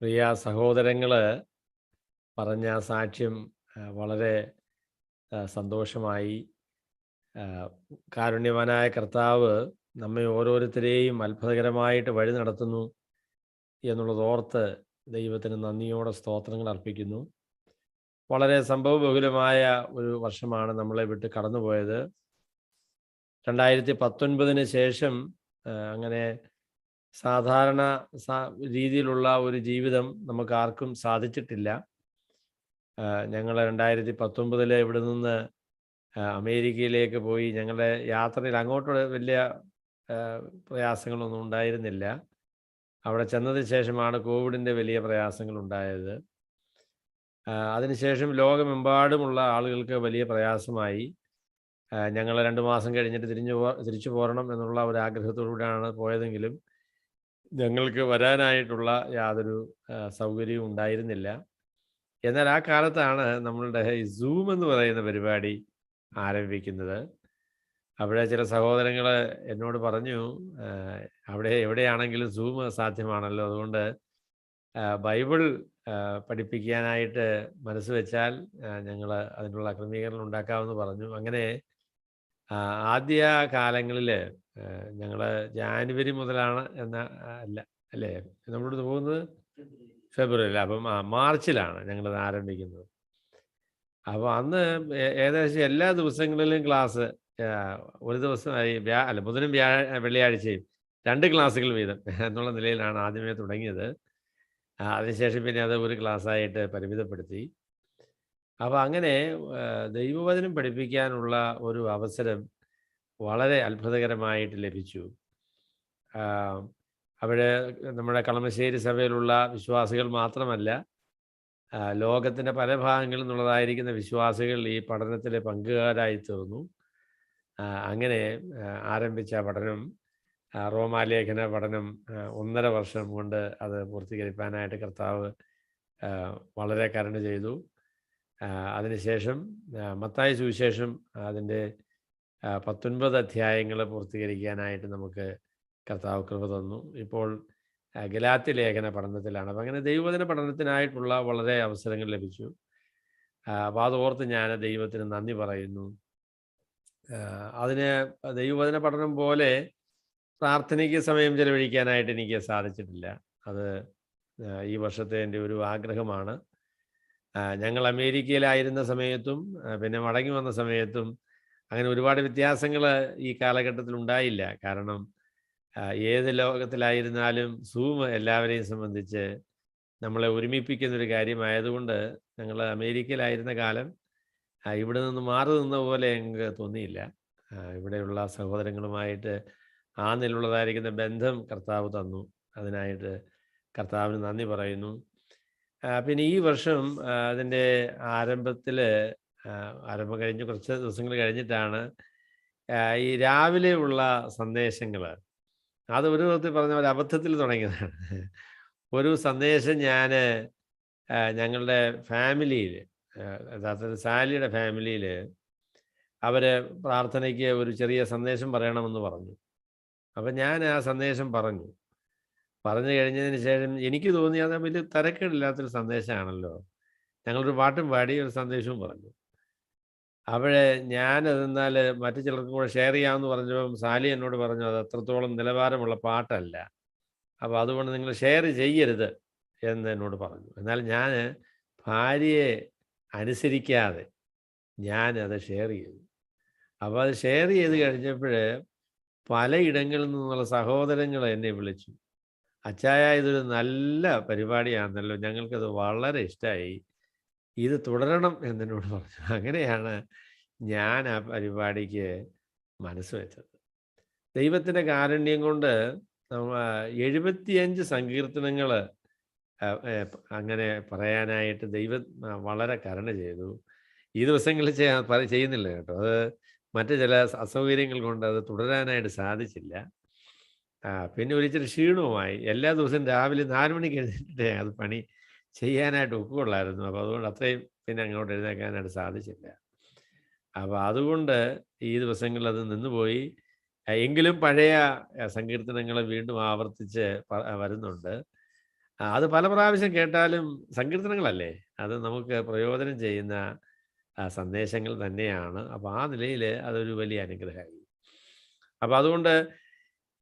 പ്രിയ സഹോദരങ്ങള് പറഞ്ഞ സാക്ഷ്യം വളരെ സന്തോഷമായി. കാരുണ്യവാനായ കർത്താവ് നമ്മെ ഓരോരുത്തരെയും അത്ഭുതകരമായിട്ട് വഴി നടത്തുന്നു എന്നുള്ളതോർത്ത് ദൈവത്തിന് നന്ദിയോടെ സ്തോത്രങ്ങൾ അർപ്പിക്കുന്നു. വളരെ സംഭവബഹുലമായ ഒരു വർഷമാണ് നമ്മളെ വിട്ട് കടന്നുപോയത്. 2019 ശേഷം അങ്ങനെ സാധാരണ രീതിയിലുള്ള ഒരു ജീവിതം നമുക്കാർക്കും സാധിച്ചിട്ടില്ല. ഞങ്ങൾ 2019 ഇവിടെ നിന്ന് അമേരിക്കയിലേക്ക് പോയി. ഞങ്ങളുടെ യാത്രയിൽ അങ്ങോട്ട് വലിയ പ്രയാസങ്ങളൊന്നും ഉണ്ടായിരുന്നില്ല. അവിടെ ചെന്നതിന് ശേഷമാണ് കോവിഡിൻ്റെ വലിയ പ്രയാസങ്ങളുണ്ടായത്. അതിനുശേഷം ലോകമെമ്പാടുമുള്ള ആളുകൾക്ക് വലിയ പ്രയാസമായി. ഞങ്ങൾ 2 മാസം കഴിഞ്ഞിട്ട് തിരിച്ചു പോരണം എന്നുള്ള ഒരു ആഗ്രഹത്തോടുകൂടിയാണ് പോയതെങ്കിലും ഞങ്ങൾക്ക് വരാനായിട്ടുള്ള യാതൊരു സൗകര്യവും ഉണ്ടായിരുന്നില്ല. എന്നാൽ ആ കാലത്താണ് നമ്മളുടെ ഈ സൂം എന്ന് പറയുന്ന പരിപാടി ആരംഭിക്കുന്നത്. അവിടെ ചില സഹോദരങ്ങൾ എന്നോട് പറഞ്ഞു, അവിടെ എവിടെയാണെങ്കിലും സൂം സാധ്യമാണല്ലോ, അതുകൊണ്ട് ബൈബിൾ പഠിപ്പിക്കാനായിട്ട് മനസ്സ് വെച്ചാൽ ഞങ്ങൾ അതിനുള്ള ക്രമീകരണം ഉണ്ടാക്കാമെന്ന് പറഞ്ഞു. അങ്ങനെ ആദ്യ കാലങ്ങളിൽ ഞങ്ങൾ ജാനുവരി മുതലാണ് അല്ല അല്ലേ നമ്മളോട് പോകുന്നത് ഫെബ്രുവരിയിൽ. അപ്പം മാർച്ചിലാണ് ഞങ്ങളത് ആരംഭിക്കുന്നത്. അപ്പോൾ അന്ന് ഏകദേശം എല്ലാ ദിവസങ്ങളിലും ക്ലാസ്, ഒരു ദിവസമായി ബുധനും വെള്ളിയാഴ്ചയും 2 ക്ലാസ്സുകൾ വീതം എന്നുള്ള നിലയിലാണ് ആദ്യമേ തുടങ്ങിയത്. അതിനുശേഷം പിന്നെ അത് ഒരു ക്ലാസ്സായിട്ട് പരിമിതപ്പെടുത്തി. അപ്പോൾ അങ്ങനെ ദൈവവചനം പഠിപ്പിക്കാനുള്ള ഒരു അവസരം വളരെ അത്ഭുതകരമായിട്ട് ലഭിച്ചു. അവിടെ നമ്മുടെ കളമശ്ശേരി സഭയിലുള്ള വിശ്വാസികൾ മാത്രമല്ല, ലോകത്തിൻ്റെ പല ഭാഗങ്ങളിൽ നിന്നുള്ളതായിരിക്കുന്ന വിശ്വാസികൾ ഈ പഠനത്തിൽ പങ്കുകാരായി തീർന്നു. അങ്ങനെ ആരംഭിച്ച പഠനം, റോമാലേഖന പഠനം 1.5 വർഷം കൊണ്ട് അത് പൂർത്തീകരിക്കാനായിട്ട് കർത്താവ് വളരെ കരുണ ചെയ്തു. അതിനുശേഷം മത്തായി സുവിശേഷം അതിൻ്റെ 19 അധ്യായങ്ങൾ പൂർത്തീകരിക്കാനായിട്ട് നമുക്ക് കർത്താവ് കൃപ തന്നു. ഇപ്പോൾ ഗലാത്യ ലേഖന പഠനത്തിലാണ്. അപ്പം അങ്ങനെ ദൈവവചന പഠനത്തിനായിട്ടുള്ള വളരെ അവസരങ്ങൾ ലഭിച്ചു. അപ്പോൾ അതോർത്ത് ഞാൻ ദൈവത്തിന് നന്ദി പറയുന്നു. അതിന് ദൈവവചന പഠനം പോലെ പ്രാർത്ഥനയ്ക്ക് സമയം ചെലവഴിക്കാനായിട്ട് എനിക്ക് സാധിച്ചിട്ടില്ല. അത് ഈ വർഷത്തെ എൻ്റെ ഒരു ആഗ്രഹമാണ്. ഞങ്ങൾ അമേരിക്കയിലായിരുന്ന സമയത്തും പിന്നെ മടങ്ങി വന്ന സമയത്തും അങ്ങനെ ഒരുപാട് വ്യത്യാസങ്ങൾ ഈ കാലഘട്ടത്തിൽ ഉണ്ടായില്ല. കാരണം ഏത് ലോകത്തിലായിരുന്നാലും സൂം എല്ലാവരെയും സംബന്ധിച്ച് നമ്മളെ ഒരുമിപ്പിക്കുന്നൊരു കാര്യമായതുകൊണ്ട് ഞങ്ങൾ അമേരിക്കയിലായിരുന്ന കാലം ഇവിടെ നിന്ന് മാറി നിന്ന പോലെ ഞങ്ങൾക്ക് തോന്നിയില്ല. ഇവിടെയുള്ള സഹോദരങ്ങളുമായിട്ട് ആ നിലയുള്ളതായിരിക്കുന്ന ബന്ധം കർത്താവ് തന്നു. അതിനായിട്ട് കർത്താവിന് നന്ദി പറയുന്നു. പിന്നെ ഈ വർഷം അതിൻ്റെ ആരംഭം കഴിഞ്ഞ് കുറച്ച് ദിവസങ്ങൾ കഴിഞ്ഞിട്ടാണ് ഈ രാവിലെ ഉള്ള സന്ദേശങ്ങൾ, അത് ഒരു വിധത്തിൽ പറഞ്ഞ ഒരു അബദ്ധത്തിൽ തുടങ്ങിയതാണ്. ഒരു സന്ദേശം ഞാൻ ഞങ്ങളുടെ ഫാമിലിയിൽ, യഥാർത്ഥത്തിൽ സാലിയുടെ ഫാമിലിയിൽ അവർ പ്രാർത്ഥനയ്ക്ക് ഒരു ചെറിയ സന്ദേശം പറയണമെന്ന് പറഞ്ഞു. അപ്പം ഞാൻ ആ സന്ദേശം പറഞ്ഞു കഴിഞ്ഞതിന് ശേഷം എനിക്ക് തോന്നി അത് വലിയ തരക്കേടില്ലാത്തൊരു സന്ദേശമാണല്ലോ. ഞങ്ങളൊരു പാട്ടും പാടി ഒരു സന്ദേശവും പറഞ്ഞു. അപ്പോഴേ ഞാനതെന്നാൽ മറ്റു ചിലർക്കും കൂടെ ഷെയർ ചെയ്യാമെന്ന് പറഞ്ഞപ്പം സാലി എന്നോട് പറഞ്ഞു അത് അത്രത്തോളം നിലവാരമുള്ള പാട്ടല്ല, അപ്പോൾ അതുകൊണ്ട് നിങ്ങൾ ഷെയർ ചെയ്യരുത് എന്ന് എന്നോട് പറഞ്ഞു. എന്നാൽ ഞാൻ ഭാര്യയെ അനുസരിക്കാതെ ഞാനത് ഷെയർ ചെയ്തു. അപ്പോൾ അത് ഷെയർ ചെയ്ത് കഴിഞ്ഞപ്പോൾ പലയിടങ്ങളിൽ നിന്നുള്ള സഹോദരങ്ങൾ എന്നെ വിളിച്ചു, അച്ചായ ഇതൊരു നല്ല പരിപാടിയാണല്ലോ, ഞങ്ങൾക്കത് വളരെ ഇഷ്ടമായി, ഇത് തുടരണം എന്നെന്നോട് പറഞ്ഞു. അങ്ങനെയാണ് ഞാൻ ആ പരിപാടിക്ക് മനസ്സ് വെച്ചത്. ദൈവത്തിൻ്റെ കാരുണ്യം കൊണ്ട് 75 സങ്കീർത്തനങ്ങൾ അങ്ങനെ പറയാനായിട്ട് ദൈവം വളരെ കരുണ ചെയ്തു. ഈ ദിവസങ്ങളിൽ ചെയ്യുന്നില്ല കേട്ടോ, അത് മറ്റ് ചില അസൗകര്യങ്ങൾ കൊണ്ട് അത് തുടരാനായിട്ട് സാധിച്ചില്ല. പിന്നെ ഒരിച്ചിരി ക്ഷീണവുമായി. എല്ലാ ദിവസവും രാവിലെ 4 മണിക്ക് എഴുന്നേറ്റിട്ടേ അത് പണി ചെയ്യാനായിട്ട് ഒക്കുകയുള്ളായിരുന്നു. അപ്പോൾ അതുകൊണ്ട് അത്രയും പിന്നെ അങ്ങോട്ട് എഴുന്നേൽക്കാനായിട്ട് സാധിച്ചില്ല. അപ്പോൾ അതുകൊണ്ട് ഈ ദിവസങ്ങളിൽ അത് നിന്നുപോയി. എങ്കിലും പഴയ സങ്കീർത്തനങ്ങൾ വീണ്ടും ആവർത്തിച്ച് വരുന്നുണ്ട്. അത് പല പ്രാവശ്യം കേട്ടാലും സങ്കീർത്തനങ്ങളല്ലേ, അത് നമുക്ക് പ്രയോജനം ചെയ്യുന്ന സന്ദേശങ്ങൾ തന്നെയാണ്. അപ്പോൾ ആ നിലയിൽ അതൊരു വലിയ അനുഗ്രഹമായി. അപ്പോൾ അതുകൊണ്ട്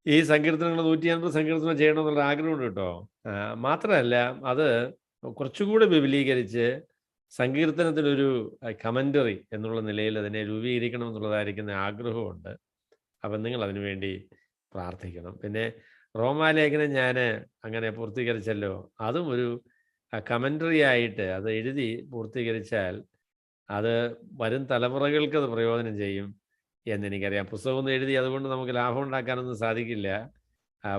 ഈ സങ്കീർത്തനങ്ങൾ 150 സങ്കീർത്തനം ചെയ്യണമെന്നുള്ള ആഗ്രഹമുണ്ട് കേട്ടോ. മാത്രമല്ല അത് കുറച്ചുകൂടി വിപുലീകരിച്ച് സങ്കീർത്തനത്തിനൊരു കമൻ്ററി എന്നുള്ള നിലയിൽ അതിനെ രൂപീകരിക്കണം എന്നുള്ളതായിരിക്കുന്ന ആഗ്രഹമുണ്ട്. അപ്പം നിങ്ങൾ അതിനു വേണ്ടി പ്രാർത്ഥിക്കണം. പിന്നെ റോമാലേഖനം ഞാൻ അങ്ങനെ പൂർത്തീകരിച്ചല്ലോ, അതും ഒരു കമൻ്ററി ആയിട്ട് അത് എഴുതി പൂർത്തീകരിച്ചാൽ അത് വരും തലമുറകൾക്ക് അത് പ്രയോജനം ചെയ്യും എന്നെനിക്കറിയാം. പുസ്തകമൊന്നും എഴുതി അതുകൊണ്ട് നമുക്ക് ലാഭം ഉണ്ടാക്കാനൊന്നും സാധിക്കില്ല.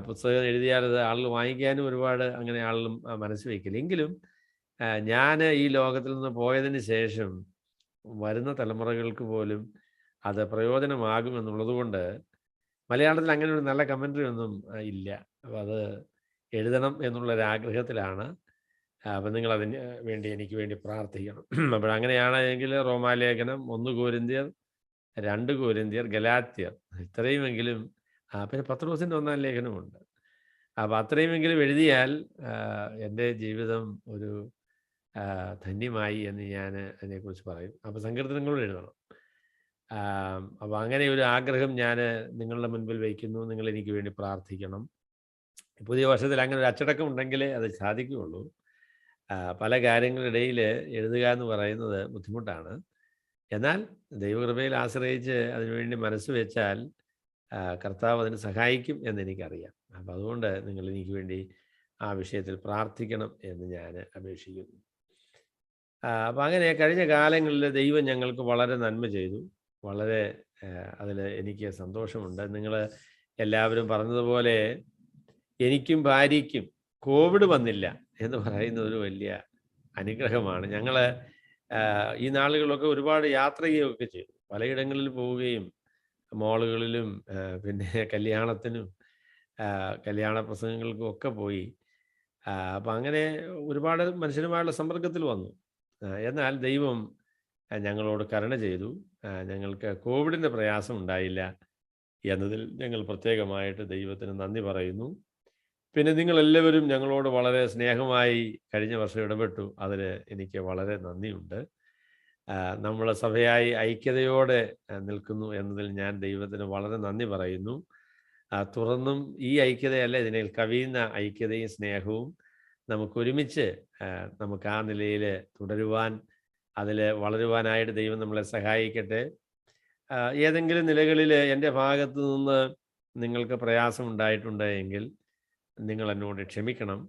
പുസ്തകം എഴുതിയാൽ അത് ആളുകൾ വാങ്ങിക്കാനും ഒരുപാട് അങ്ങനെ ആളുകളും മനസ്സ് വയ്ക്കില്ല. എങ്കിലും ഞാൻ ഈ ലോകത്തിൽ നിന്ന് പോയതിന് ശേഷം വരുന്ന തലമുറകൾക്ക് പോലും അത് പ്രയോജനമാകുമെന്നുള്ളത് കൊണ്ട് മലയാളത്തിൽ അങ്ങനെ ഒരു നല്ല കമൻ്ററി ഒന്നും ഇല്ല. അപ്പോൾ അത് എഴുതണം എന്നുള്ളൊരാഗ്രഹത്തിലാണ്. അപ്പം നിങ്ങൾ അതിന് വേണ്ടി എനിക്ക് വേണ്ടി പ്രാർത്ഥിക്കണം. അപ്പോൾ അങ്ങനെയാണെങ്കിൽ റോമാലേഖനം, 1 കൊരിന്ത്യർ, 2 കൊരിന്ത്യർ, ഗലാത്യർ ഇത്രയുമെങ്കിലും പിന്നെ പത്രോസിൻ്റെ 1-ാം ലേഖനമുണ്ട്. അപ്പോൾ അത്രയുമെങ്കിലും എഴുതിയാൽ എൻ്റെ ജീവിതം ഒരു ധന്യമായി എന്ന് ഞാൻ അതിനെക്കുറിച്ച് പറയും. അപ്പോൾ സങ്കീർത്തനങ്ങളും എഴുതണം. അപ്പോൾ അങ്ങനെ ഒരു ആഗ്രഹം ഞാൻ നിങ്ങളുടെ മുൻപിൽ വയ്ക്കുന്നു. നിങ്ങൾ എനിക്ക് വേണ്ടി പ്രാർത്ഥിക്കണം. പുതിയ വർഷത്തിൽ അങ്ങനെ ഒരു അച്ചടക്കം ഉണ്ടെങ്കിലേ അത് സാധിക്കുകയുള്ളൂ. പല കാര്യങ്ങളിടയിൽ എഴുതുക എന്ന് പറയുന്നത് ബുദ്ധിമുട്ടാണ്. എന്നാൽ ദൈവകൃപയിൽ ആശ്രയിച്ച് അതിനുവേണ്ടി മനസ്സ് വെച്ചാൽ കർത്താവ് അതിന് സഹായിക്കും എന്നെനിക്കറിയാം. അപ്പം അതുകൊണ്ട് നിങ്ങൾ എനിക്ക് വേണ്ടി ആ വിഷയത്തിൽ പ്രാർത്ഥിക്കണം എന്ന് ഞാൻ അപേക്ഷിക്കുന്നു. അപ്പം അങ്ങനെ കഴിഞ്ഞ കാലങ്ങളിൽ ദൈവം ഞങ്ങൾക്ക് വളരെ നന്മ ചെയ്തു. വളരെ അതിൽ എനിക്ക് സന്തോഷമുണ്ട്. നിങ്ങൾ എല്ലാവരും പറഞ്ഞതുപോലെ എനിക്കും ഭാര്യയ്ക്കും കോവിഡ് വന്നില്ല എന്ന് പറയുന്നത് ഒരു വലിയ അനുഗ്രഹമാണ്. ഞങ്ങൾ ഈ നാളുകളൊക്കെ ഒരുപാട് യാത്ര ചെയ്യുകയൊക്കെ ചെയ്തു. പലയിടങ്ങളിൽ പോവുകയും മോളുകളിലും പിന്നെ കല്യാണത്തിനും കല്യാണ പ്രസംഗങ്ങൾക്കും ഒക്കെ പോയി. അപ്പം അങ്ങനെ ഒരുപാട് മനുഷ്യരുമായുള്ള സമ്പർക്കത്തിൽ വന്നു. എന്നാൽ ദൈവം ഞങ്ങളോട് കരുണ ചെയ്തു. ഞങ്ങൾക്ക് കോവിഡിൻ്റെ പ്രയാസം ഉണ്ടായില്ല എന്നതിൽ ഞങ്ങൾ പ്രത്യേകമായിട്ട് ദൈവത്തിന് നന്ദി പറയുന്നു. പിന്നെ നിങ്ങളെല്ലാവരും ഞങ്ങളോട് വളരെ സ്നേഹമായി കഴിഞ്ഞ വർഷം ഇടപെട്ടു. അതിൽ എനിക്ക് വളരെ നന്ദിയുണ്ട്. നമ്മൾ സഭയായി ഐക്യതയോടെ നിൽക്കുന്നു എന്നതിൽ ഞാൻ ദൈവത്തിന് വളരെ നന്ദി പറയുന്നു. തുറന്നും ഈ ഐക്യതയല്ല, ഇതിനെ കവിയുന്ന ഐക്യതയും സ്നേഹവും നമുക്കൊരുമിച്ച് നമുക്ക് ആ നിലയിൽ തുടരുവാൻ, അതിൽ വളരുവാനായിട്ട് ദൈവം നമ്മളെ സഹായിക്കട്ടെ. ഏതെങ്കിലും നിലകളിൽ എൻ്റെ ഭാഗത്തു നിന്ന് നിങ്ങൾക്ക് പ്രയാസം ഉണ്ടായിട്ടുണ്ട് എങ്കിൽ നിങ്ങൾ എന്നോട് ക്ഷമിക്കണം.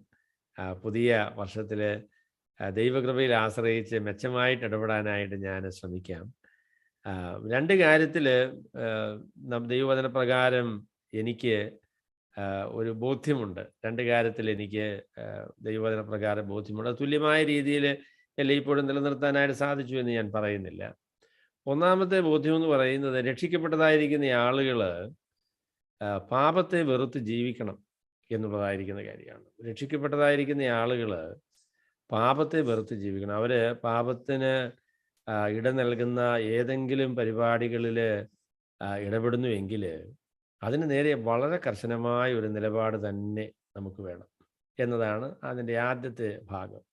പുതിയ വർഷത്തിൽ ദൈവകൃപയിൽ ആശ്രയിച്ച് മെച്ചമായിട്ട് ഇടപെടാനായിട്ട് ഞാൻ ശ്രമിക്കാം. 2 കാര്യത്തിൽ ദൈവവചന പ്രകാരം എനിക്ക് ഒരു ബോധ്യമുണ്ട്. 2 കാര്യത്തിൽ എനിക്ക് ദൈവവചന പ്രകാരം ബോധ്യമുണ്ട്. തുല്യമായ രീതിയിൽ എല്ലായ്പ്പോഴും നിലനിർത്താനായിട്ട് സാധിച്ചു എന്ന് ഞാൻ പറയുന്നില്ല. ഒന്നാമത്തെ ബോധ്യം എന്ന് പറയുന്നത്, രക്ഷിക്കപ്പെട്ടതായിരിക്കുന്ന ആളുകൾ പാപത്തെ വെറുത്ത് ജീവിക്കണം എന്നുള്ളതായിരിക്കുന്ന കാര്യമാണ്. രക്ഷിക്കപ്പെട്ടതായിരിക്കുന്ന ആളുകൾ പാപത്തെ വെറുത്ത് ജീവിക്കണം. അവർ പാപത്തിന് ഇടം നൽകുന്ന ഏതെങ്കിലും പരിപാടികളിൽ ഇടപെടുന്നുവെങ്കിൽ അതിന് നേരെ വളരെ കർശനമായ ഒരു നിലപാട് തന്നെ നമുക്ക് വേണം എന്നതാണ് അതിൻ്റെ ആദ്യത്തെ ഭാഗം.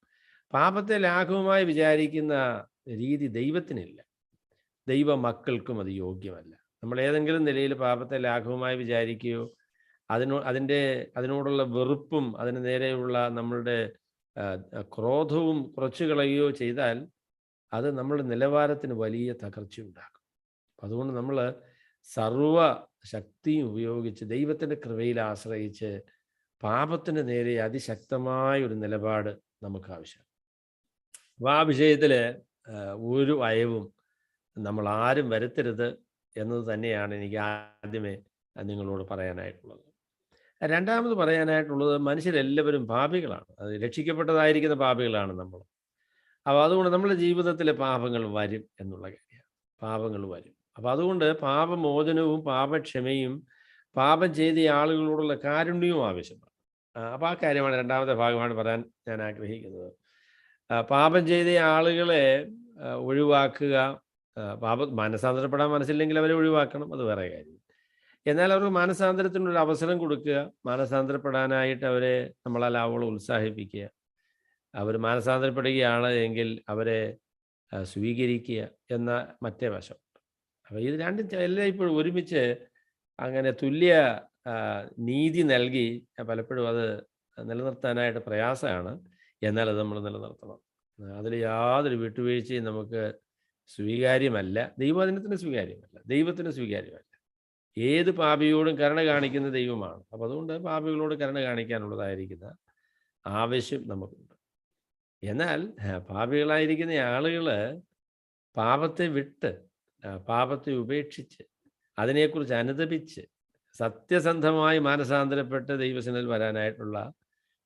പാപത്തെ ലാഘവമായി വിചാരിക്കുന്ന രീതി ദൈവത്തിനില്ല. ദൈവ മക്കൾക്കും അത് യോഗ്യമല്ല. നമ്മൾ ഏതെങ്കിലും നിലയിൽ പാപത്തെ ലാഘവമായി വിചാരിക്കുകയോ അതിനോടുള്ള വെറുപ്പും അതിന് നേരെയുള്ള നമ്മളുടെ ക്രോധവും കുറച്ചു കളയുകയോ ചെയ്താൽ അത് നമ്മളുടെ നിലവാരത്തിന് വലിയ തകർച്ചയുണ്ടാക്കും. അതുകൊണ്ട് നമ്മൾ സർവ ശക്തിയും ഉപയോഗിച്ച് ദൈവത്തിൻ്റെ കൃപയിൽ ആശ്രയിച്ച് പാപത്തിന് നേരെ അതിശക്തമായ ഒരു നിലപാട് നമുക്ക് ആവശ്യമാണ്. അപ്പോൾ ആ വിഷയത്തിൽ ഒരു അയവും നമ്മൾ ആരും വരുത്തരുത് എന്നത് തന്നെയാണ് എനിക്ക് ആദ്യമേ നിങ്ങളോട് പറയാനായിട്ടുള്ളത്. രണ്ടാമത് പറയാനായിട്ടുള്ളത്, മനുഷ്യരെല്ലാവരും പാപികളാണ്. അത് രക്ഷിക്കപ്പെട്ടതായിരിക്കുന്ന പാപികളാണ് നമ്മൾ. അപ്പോൾ അതുകൊണ്ട് നമ്മുടെ ജീവിതത്തിൽ പാപങ്ങൾ വരും എന്നുള്ള കാര്യമാണ്. പാപങ്ങൾ വരും. അപ്പോൾ അതുകൊണ്ട് പാപമോചനവും പാപക്ഷമയും പാപം ചെയ്ത ആളുകളോടുള്ള കാരുണ്യവും ആവശ്യമാണ്. അപ്പോൾ ആ കാര്യമാണ് രണ്ടാമത്തെ ഭാഗമാണ് പറയാൻ ഞാൻ ആഗ്രഹിക്കുന്നത്. പാപം ചെയ്ത ആളുകളെ ഒഴിവാക്കുക. മാനസാന്തരപ്പെടാൻ മനസ്സില്ലെങ്കിൽ അവരെ ഒഴിവാക്കണം, അത് വേറെ കാര്യം. എന്നാൽ അവർക്ക് മാനസാന്തരത്തിനൊരു അവസരം കൊടുക്കുക, മാനസാന്തരപ്പെടാനായിട്ട് അവരെ നമ്മളാലാവോളം ഉത്സാഹിപ്പിക്കുക. അവർ മാനസാന്തരപ്പെടുകയാണ് എങ്കിൽ അവരെ സ്വീകരിക്കുക എന്ന മറ്റേ വശം. അപ്പോൾ ഇത് രണ്ടും എല്ലാം ഇപ്പോഴും ഒരുമിച്ച് അങ്ങനെ തുല്യ നീതി നൽകി പലപ്പോഴും അത് നിലനിർത്താനായിട്ട് പ്രയാസമാണ്. എന്നാൽ അത് നമ്മൾ നിലനിർത്തണം. അതിൽ യാതൊരു വിട്ടുവീഴ്ചയും നമുക്ക് സ്വീകാര്യമല്ല. ദൈവവചനത്തിന് സ്വീകാര്യമല്ല, ദൈവത്തിന് സ്വീകാര്യമല്ല. ഏത് പാപിയോടും കരുണ കാണിക്കുന്ന ദൈവമാണ്. അപ്പോൾ അതുകൊണ്ട് പാപികളോട് കരുണ കാണിക്കാനുള്ളതായിരിക്കുന്ന ആവശ്യം നമുക്കുണ്ട്. എന്നാൽ പാപികളായിരിക്കുന്ന ആളുകൾ പാപത്തെ വിട്ട്, പാപത്തെ ഉപേക്ഷിച്ച്, അതിനെക്കുറിച്ച് അനുതപിച്ച് സത്യസന്ധമായി മാനസാന്തരപ്പെട്ട് ദൈവസന്നിധിയിൽ വരാനായിട്ടുള്ള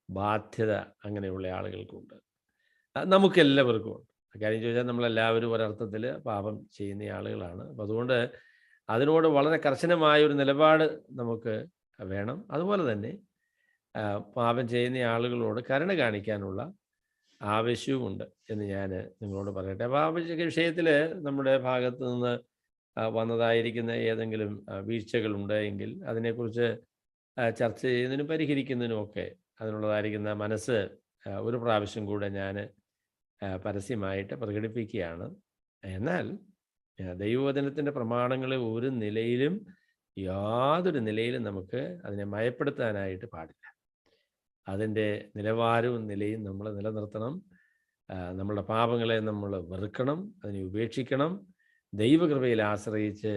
ബാധ്യത അങ്ങനെയുള്ള ആളുകൾക്കുണ്ട്. നമുക്കെല്ലാവർക്കും ഉണ്ട്. കാര്യം ചോദിച്ചാൽ നമ്മളെല്ലാവരും ഒരർത്ഥത്തിൽ പാപം ചെയ്യുന്ന ആളുകളാണ്. അപ്പം അതുകൊണ്ട് അതിനോട് വളരെ കർശനമായ ഒരു നിലപാട് നമുക്ക് വേണം. അതുപോലെ തന്നെ പാപം ചെയ്യുന്ന ആളുകളോട് കരുണ കാണിക്കാനുള്ള ആവശ്യവുമുണ്ട് എന്ന് ഞാൻ നിങ്ങളോട് പറയട്ടെ. അപ്പോൾ ആ വിഷയത്തിൽ നമ്മുടെ ഭാഗത്ത് നിന്ന് വന്നതായിരിക്കുന്ന ഏതെങ്കിലും വീഴ്ചകളുണ്ട് എങ്കിൽ അതിനെക്കുറിച്ച് ചർച്ച ചെയ്യുന്നതിനും പരിഹരിക്കുന്നതിനും ഒക്കെ അതിനുള്ളതായിരിക്കുന്ന മനസ്സ് ഒരു പ്രാവശ്യം കൂടെ ഞാൻ പരസ്യമായിട്ട് പ്രകടിപ്പിക്കുകയാണ്. എന്നാൽ ദൈവവചനത്തിൻ്റെ പ്രമാണങ്ങളെ ഒരു നിലയിലും, യാതൊരു നിലയിലും നമുക്ക് അതിനെ മയപ്പെടുത്താനായിട്ട് പാടില്ല. അതിൻ്റെ നിലവാരവും നിലയും നമ്മൾ നിലനിർത്തണം. നമ്മളുടെ പാപങ്ങളെ നമ്മൾ വെറുക്കണം, അതിനെ ഉപേക്ഷിക്കണം, ദൈവകൃപയിൽ ആശ്രയിച്ച്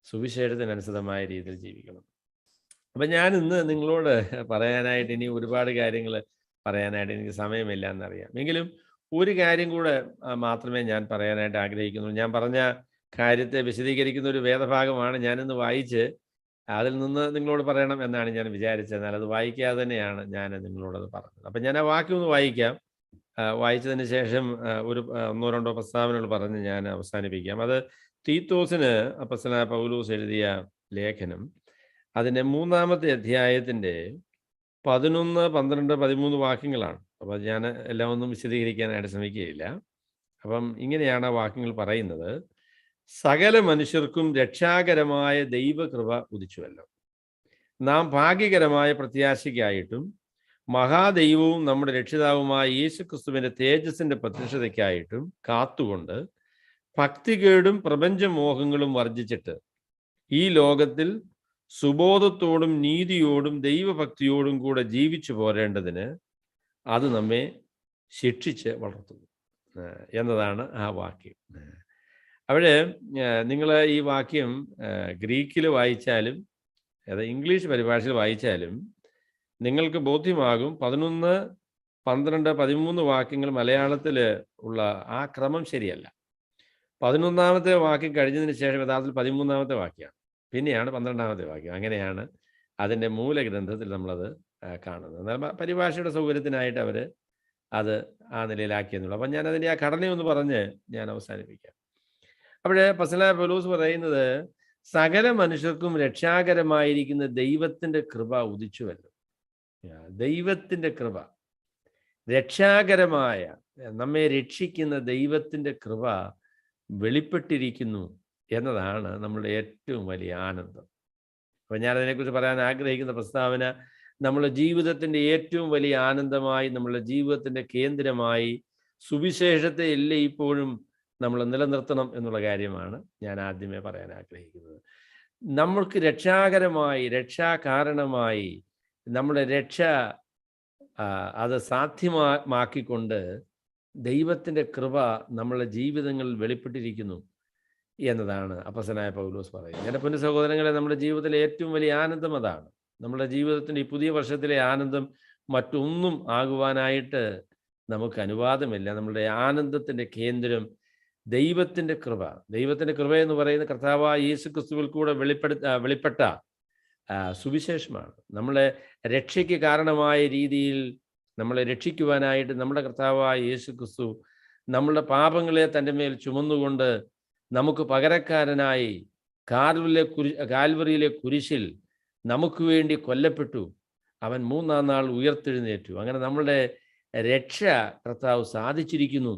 സുവിശേഷത്തിനനുസൃതമായ രീതിയിൽ ജീവിക്കണം. അപ്പം ഞാൻ ഇന്ന് നിങ്ങളോട് പറയാനായിട്ട് ഇനി ഒരുപാട് കാര്യങ്ങൾ പറയാനായിട്ട് എനിക്ക് സമയമില്ല എന്നറിയാം. എങ്കിലും ഒരു കാര്യം കൂടെ മാത്രമേ ഞാൻ പറയാനായിട്ട് ആഗ്രഹിക്കുന്നുള്ളൂ. ഞാൻ പറഞ്ഞ കാര്യത്തെ വിശദീകരിക്കുന്ന ഒരു വേദഭാഗമാണ് ഞാനിന്ന് വായിച്ച് അതിൽ നിന്ന് നിങ്ങളോട് പറയണം എന്നാണ് ഞാൻ വിചാരിച്ചത്. എന്നാൽ അത് വായിക്കാതെ തന്നെയാണ് ഞാൻ നിങ്ങളോടത് പറഞ്ഞത്. അപ്പം ഞാൻ ആ വാക്യം ഒന്ന് വായിക്കാം. വായിച്ചതിന് ശേഷം ഒരു ഒന്നോ രണ്ടോ പ്രസ്താവനകൾ പറഞ്ഞ് ഞാൻ അവസാനിപ്പിക്കാം. അത് തീത്തോസിന് അപ്പോസ്തലനായ പൗലോസ് എഴുതിയ ലേഖനം, അതിൻ്റെ 3-ാമത്തെ അധ്യായത്തിൻ്റെ 11, 12, 13 വാക്യങ്ങളാണ്. അപ്പോൾ ഞാൻ എല്ലാം ഒന്നും വിശദീകരിക്കാനായിട്ട് ശ്രമിക്കുകയില്ല. അപ്പം ഇങ്ങനെയാണ് ആ വാക്യങ്ങൾ പറയുന്നത്. സകല മനുഷ്യർക്കും രക്ഷാകരമായ ദൈവകൃപ ഉദിച്ചുവല്ലോ. നാം ഭാഗ്യകരമായ പ്രത്യാശയ്ക്കായിട്ടും മഹാദൈവവും നമ്മുടെ രക്ഷിതാവുമായ യേശുക്രിസ്തുവിൻ്റെ തേജസ്സിൻ്റെ പ്രത്യക്ഷതയ്ക്കായിട്ടും കാത്തുകൊണ്ട് ഭക്തികേടും പ്രപഞ്ചമോഹങ്ങളും വർജിച്ചിട്ട് ഈ ലോകത്തിൽ സുബോധത്തോടും നീതിയോടും ദൈവഭക്തിയോടും കൂടെ ജീവിച്ചു പോരേണ്ടതിന് അത് നമ്മെ ശിക്ഷിച്ച് വളർത്തുന്നു എന്നതാണ് ആ വാക്യം. അവിടെ നിങ്ങൾ ഈ വാക്യം ഗ്രീക്കിൽ വായിച്ചാലും അത് ഇംഗ്ലീഷ് പരിഭാഷയിൽ വായിച്ചാലും നിങ്ങൾക്ക് ബോധ്യമാകും 11, 12, 13 വാക്യങ്ങൾ മലയാളത്തിൽ ഉള്ള ആ ക്രമം ശരിയല്ല. 11-ാമത്തെ വാക്യം കഴിഞ്ഞതിന് ശേഷം യഥാർത്ഥത്തിൽ 13-ാമത്തെ വാക്യമാണ്, പിന്നെയാണ് 12-ാമത്തെ വാക്യം. അങ്ങനെയാണ് അതിൻ്റെ മൂലഗ്രന്ഥത്തിൽ നമ്മളത് കാണുന്നത്. എന്നാൽ പരിഭാഷയുടെ സൗകര്യത്തിനായിട്ട് അവർ അത് ആ നിലയിലാക്കിയെന്നുള്ളൂ. അപ്പം ഞാനതിൻ്റെ ആ ഘടനയൊന്ന് പറഞ്ഞ് ഞാൻ അവസാനിപ്പിക്കാം. അവിടെ അപ്പോസ്തലനായ പൗലോസ് പറയുന്നത് സകല മനുഷ്യർക്കും രക്ഷാകരമായിരിക്കുന്ന ദൈവത്തിൻ്റെ കൃപ ഉദിച്ചുവല്ലോ. ദൈവത്തിൻ്റെ കൃപ, രക്ഷാകരമായ നമ്മെ രക്ഷിക്കുന്ന ദൈവത്തിൻ്റെ കൃപ വെളിപ്പെട്ടിരിക്കുന്നു എന്നതാണ് നമ്മളുടെ ഏറ്റവും വലിയ ആനന്ദം. അപ്പം ഞാനതിനെക്കുറിച്ച് പറയാൻ ആഗ്രഹിക്കുന്ന പ്രസ്താവന, നമ്മുടെ ജീവിതത്തിൻ്റെ ഏറ്റവും വലിയ ആനന്ദമായി, നമ്മളുടെ ജീവിതത്തിൻ്റെ കേന്ദ്രമായി സുവിശേഷത്തെ എല്ലായ്പ്പോഴും നമ്മൾ നിലനിർത്തണം എന്നുള്ള കാര്യമാണ് ഞാൻ ആദ്യമേ പറയാൻ ആഗ്രഹിക്കുന്നത്. നമ്മൾക്ക് രക്ഷാകരമായി, രക്ഷാകാരണമായി നമ്മുടെ രക്ഷ അത് സാധ്യമാക്കിക്കൊണ്ട് ദൈവത്തിൻ്റെ കൃപ നമ്മളുടെ ജീവിതങ്ങളിൽ വെളിപ്പെട്ടിരിക്കുന്നു എന്നതാണ് അപ്പോസ്തലനായ പൗലോസ് പറയുന്നത്. എൻ്റെ പൊന്നു സഹോദരങ്ങളെ, നമ്മുടെ ജീവിതത്തിലെ ഏറ്റവും വലിയ ആനന്ദം അതാണ്. നമ്മുടെ ജീവിതത്തിൻ്റെ ഈ പുതിയ വർഷത്തിലെ ആനന്ദം മറ്റൊന്നും ആകുവാനായിട്ട് നമുക്ക് അനുവാദമില്ല. നമ്മളുടെ ആനന്ദത്തിൻ്റെ കേന്ദ്രം ദൈവത്തിൻ്റെ കൃപ. ദൈവത്തിൻ്റെ കൃപ എന്ന് പറയുന്ന കർത്താവായ യേശുക്രിസ്തുവിൽ കൂടെ വെളിപ്പെട്ട സുവിശേഷമാണ്. നമ്മളെ രക്ഷയ്ക്ക് കാരണമായ രീതിയിൽ നമ്മളെ രക്ഷിക്കുവാനായിട്ട് നമ്മുടെ കർത്താവായ യേശുക്രിസ്തു നമ്മളുടെ പാപങ്ങളെ തൻ്റെ മേൽ ചുമന്നുകൊണ്ട് നമുക്ക് പകരക്കാരനായി കാൽവറിയിലെ കുരിശിൽ നമുക്ക് വേണ്ടി കൊല്ലപ്പെട്ടു. അവൻ 3-ാം നാൾ ഉയർത്തെഴുന്നേറ്റു. അങ്ങനെ നമ്മളുടെ രക്ഷ കർത്താവ് സാധിച്ചിരിക്കുന്നു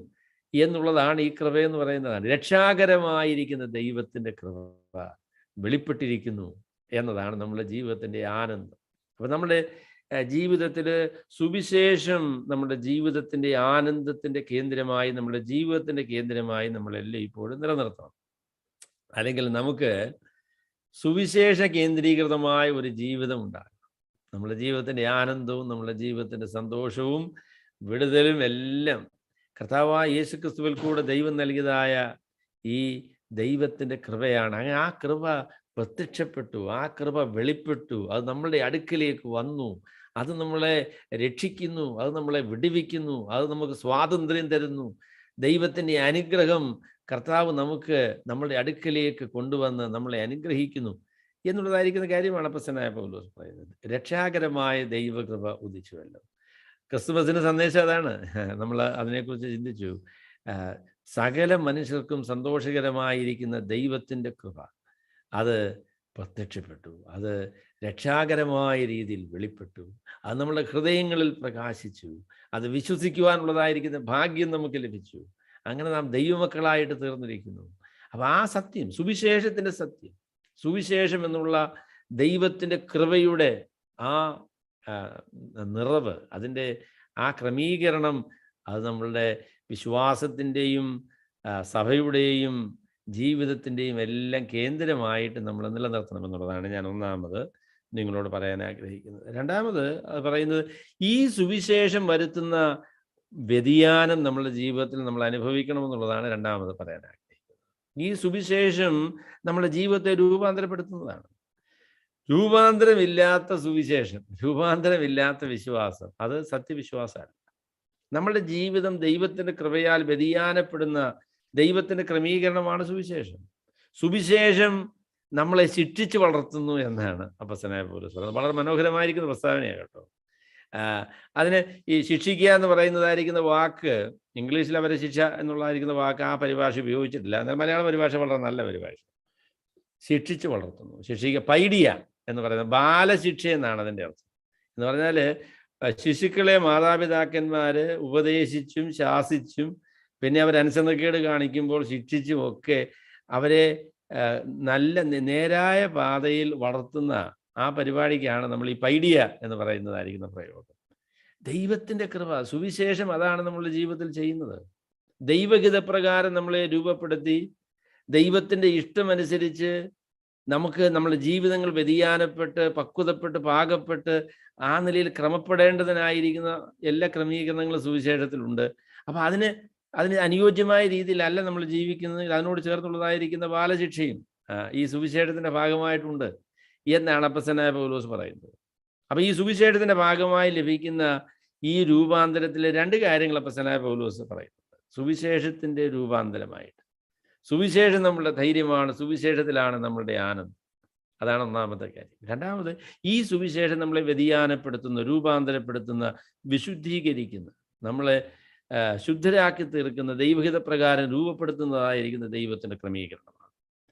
എന്നുള്ളതാണ് ഈ കൃപ എന്ന് പറയുന്നതാണ്. രക്ഷാകരമായിരിക്കുന്ന ദൈവത്തിൻ്റെ കൃപ വെളിപ്പെട്ടിരിക്കുന്നു എന്നതാണ് നമ്മുടെ ജീവിതത്തിൻ്റെ ആനന്ദം. അപ്പം നമ്മുടെ ജീവിതത്തിൽ സുവിശേഷം നമ്മുടെ ജീവിതത്തിൻ്റെ ആനന്ദത്തിൻ്റെ കേന്ദ്രമായി, നമ്മുടെ ജീവിതത്തിൻ്റെ കേന്ദ്രമായി നമ്മളെല്ലാം ഇപ്പോഴും നിലനിർത്തണം. അല്ലെങ്കിൽ നമുക്ക് സുവിശേഷ കേന്ദ്രീകൃതമായ ഒരു ജീവിതം ഉണ്ടാകും. നമ്മുടെ ജീവിതത്തിൻ്റെ ആനന്ദവും നമ്മുടെ ജീവിതത്തിൻ്റെ സന്തോഷവും വിടുതലും എല്ലാം കർത്താവായ യേശുക്രിസ്തുവിൽ കൂടെ ദൈവം നൽകിയതായ ഈ ദൈവത്തിൻ്റെ കൃപയാണ്. അങ്ങനെ ആ കൃപ പ്രത്യക്ഷപ്പെട്ടു, ആ കൃപ വെളിപ്പെട്ടു, അത് നമ്മളുടെ അടുക്കിലേക്ക് വന്നു, അത് നമ്മളെ രക്ഷിക്കുന്നു, അത് നമ്മളെ വിടുവിക്കുന്നു, അത് നമുക്ക് സ്വാതന്ത്ര്യം തരുന്നു. ദൈവത്തിൻ്റെ അനുഗ്രഹം കർത്താവ് നമുക്ക് നമ്മളുടെ അടുക്കലേക്ക് കൊണ്ടുവന്ന് നമ്മളെ അനുഗ്രഹിക്കുന്നു എന്നുള്ളതായിരിക്കുന്ന കാര്യമാണ് അപ്പോസ്തലനായ പൗലോസ് പറയുന്നത്. രക്ഷാകരമായ ദൈവകൃപ ഉദിച്ചുവല്ലോ. ക്രിസ്തുമസിൻ്റെ സന്ദേശം അതാണ്. നമ്മൾ അതിനെക്കുറിച്ച് ചിന്തിച്ചു. സകല മനുഷ്യർക്കും സന്തോഷകരമായിരിക്കുന്ന ദൈവത്തിൻ്റെ കൃപ അത് പ്രത്യക്ഷപ്പെട്ടു, അത് രക്ഷാകരമായ രീതിയിൽ വെളിപ്പെട്ടു, അത് നമ്മുടെ ഹൃദയങ്ങളിൽ പ്രകാശിച്ചു, അത് വിശ്വസിക്കുവാനുള്ളതായിരിക്കുന്ന ഭാഗ്യം നമുക്ക് ലഭിച്ചു. അങ്ങനെ നാം ദൈവമക്കളായിട്ട് തീർന്നിരിക്കുന്നു. അപ്പം ആ സത്യം, സുവിശേഷത്തിൻ്റെ സത്യം, സുവിശേഷം എന്നുള്ള ദൈവത്തിൻ്റെ കൃപയുടെ ആ നിറവ്, അതിൻ്റെ ആ ക്രമീകരണം, അത് നമ്മളുടെ വിശ്വാസത്തിൻ്റെയും സഭയുടെയും ജീവിതത്തിൻ്റെയും എല്ലാം കേന്ദ്രമായിട്ട് നമ്മൾ നിലനിർത്തണമെന്നുള്ളതാണ് ഞാൻ ഒന്നാമത് നിങ്ങളോട് പറയാൻ ആഗ്രഹിക്കുന്നത്. രണ്ടാമത് അത് പറയുന്നത്, ഈ സുവിശേഷം വരുത്തുന്ന വ്യതിയാനം നമ്മുടെ ജീവിതത്തിൽ നമ്മൾ അനുഭവിക്കണമെന്നുള്ളതാണ് രണ്ടാമത് പറയാൻ ആഗ്രഹിക്കുന്നത്. ഈ സുവിശേഷം നമ്മുടെ ജീവിതത്തെ രൂപാന്തരപ്പെടുത്തുന്നതാണ്. രൂപാന്തരമില്ലാത്ത സുവിശേഷം, രൂപാന്തരമില്ലാത്ത വിശ്വാസം, അത് സത്യവിശ്വാസമല്ല. നമ്മുടെ ജീവിതം ദൈവത്തിൻ്റെ കൃപയാൽ വ്യതിയാനപ്പെടുന്ന ദൈവത്തിൻ്റെ ക്രമീകരണമാണ് സുവിശേഷം. സുവിശേഷം നമ്മളെ ശിക്ഷിച്ച് വളർത്തുന്നു എന്നാണ് അപ്പോസ്തലനായ പൗലോസ് പറയുന്നത്. വളരെ മനോഹരമായിരിക്കുന്ന പ്രസ്താവനയാണ് കേട്ടോ. അതിന് ഈ ശിക്ഷിക്കുക എന്ന് പറയുന്നതായിരിക്കുന്ന വാക്ക്, ഇംഗ്ലീഷിൽ അവരെ ശിക്ഷ എന്നുള്ളതായിരിക്കുന്ന വാക്ക് ആ പരിഭാഷ ഉപയോഗിച്ചിട്ടില്ല. എന്നാൽ മലയാള പരിഭാഷ വളരെ നല്ല പരിഭാഷ. ശിക്ഷിച്ച് വളർത്തുന്നു, ശിക്ഷിക്കുക. പൈഡിയ എന്ന് പറയുന്നത് ബാലശിക്ഷ എന്നാണ് അതിൻ്റെ അർത്ഥം. എന്ന് പറഞ്ഞാൽ ശിശുക്കളെ മാതാപിതാക്കന്മാർ ഉപദേശിച്ചും ശാസിച്ചും പിന്നെ അവരനുസരണക്കേട് കാണിക്കുമ്പോൾ ശിക്ഷിച്ചും ഒക്കെ അവരെ നല്ല നേരായ പാതയിൽ വളർത്തുന്ന ആ പരിപാടിക്കാണ് നമ്മൾ ഈ പൈഡിയ എന്ന് പറയുന്നതായിരിക്കുന്ന പ്രയോഗം. ദൈവത്തിൻ്റെ കൃപ, സുവിശേഷം അതാണ് നമ്മളുടെ ജീവിതത്തിൽ ചെയ്യുന്നത്. ദൈവഹിതപ്രകാരം നമ്മളെ രൂപപ്പെടുത്തി ദൈവത്തിൻ്റെ ഇഷ്ടമനുസരിച്ച് നമുക്ക് നമ്മുടെ ജീവിതങ്ങൾ വ്യതിയാനപ്പെട്ട് പക്വതപ്പെട്ട് പാകപ്പെട്ട് ആ നിലയിൽ ക്രമപ്പെടേണ്ടതിനായിരിക്കുന്ന എല്ലാ ക്രമീകരണങ്ങളും സുവിശേഷത്തിലുണ്ട്. അപ്പം അതിന് അനുയോജ്യമായ രീതിയിലല്ല നമ്മൾ ജീവിക്കുന്നത്. അതിനോട് ചേർന്നുള്ളതായിരിക്കുന്ന ബാലശിക്ഷയും ഈ സുവിശേഷത്തിൻ്റെ ഭാഗമായിട്ടുണ്ട് എന്നാണ് അപ്പോസ്തലനായ പൗലോസ് പറയുന്നത്. അപ്പം ഈ സുവിശേഷത്തിൻ്റെ ഭാഗമായി ലഭിക്കുന്ന ഈ രൂപാന്തരത്തിലെ രണ്ട് കാര്യങ്ങൾ അപ്പോസ്തലനായ പൗലോസ് പറയുന്നുണ്ട്. സുവിശേഷത്തിൻ്റെ രൂപാന്തരമായിട്ട്, സുവിശേഷം നമ്മളുടെ ധൈര്യമാണ്, സുവിശേഷത്തിലാണ് നമ്മളുടെ ആനന്ദം. അതാണ് ഒന്നാമത്തെ കാര്യം. രണ്ടാമത്, ഈ സുവിശേഷം നമ്മളെ വ്യതിയാനപ്പെടുത്തുന്ന, രൂപാന്തരപ്പെടുത്തുന്ന, വിശുദ്ധീകരിക്കുന്ന, നമ്മളെ ശുദ്ധരാക്കി തീർക്കുന്ന, ദൈവഹിതപ്രകാരം രൂപപ്പെടുത്തുന്നതായിരിക്കുന്ന ദൈവത്തിൻ്റെ ക്രമീകരണമാണ്.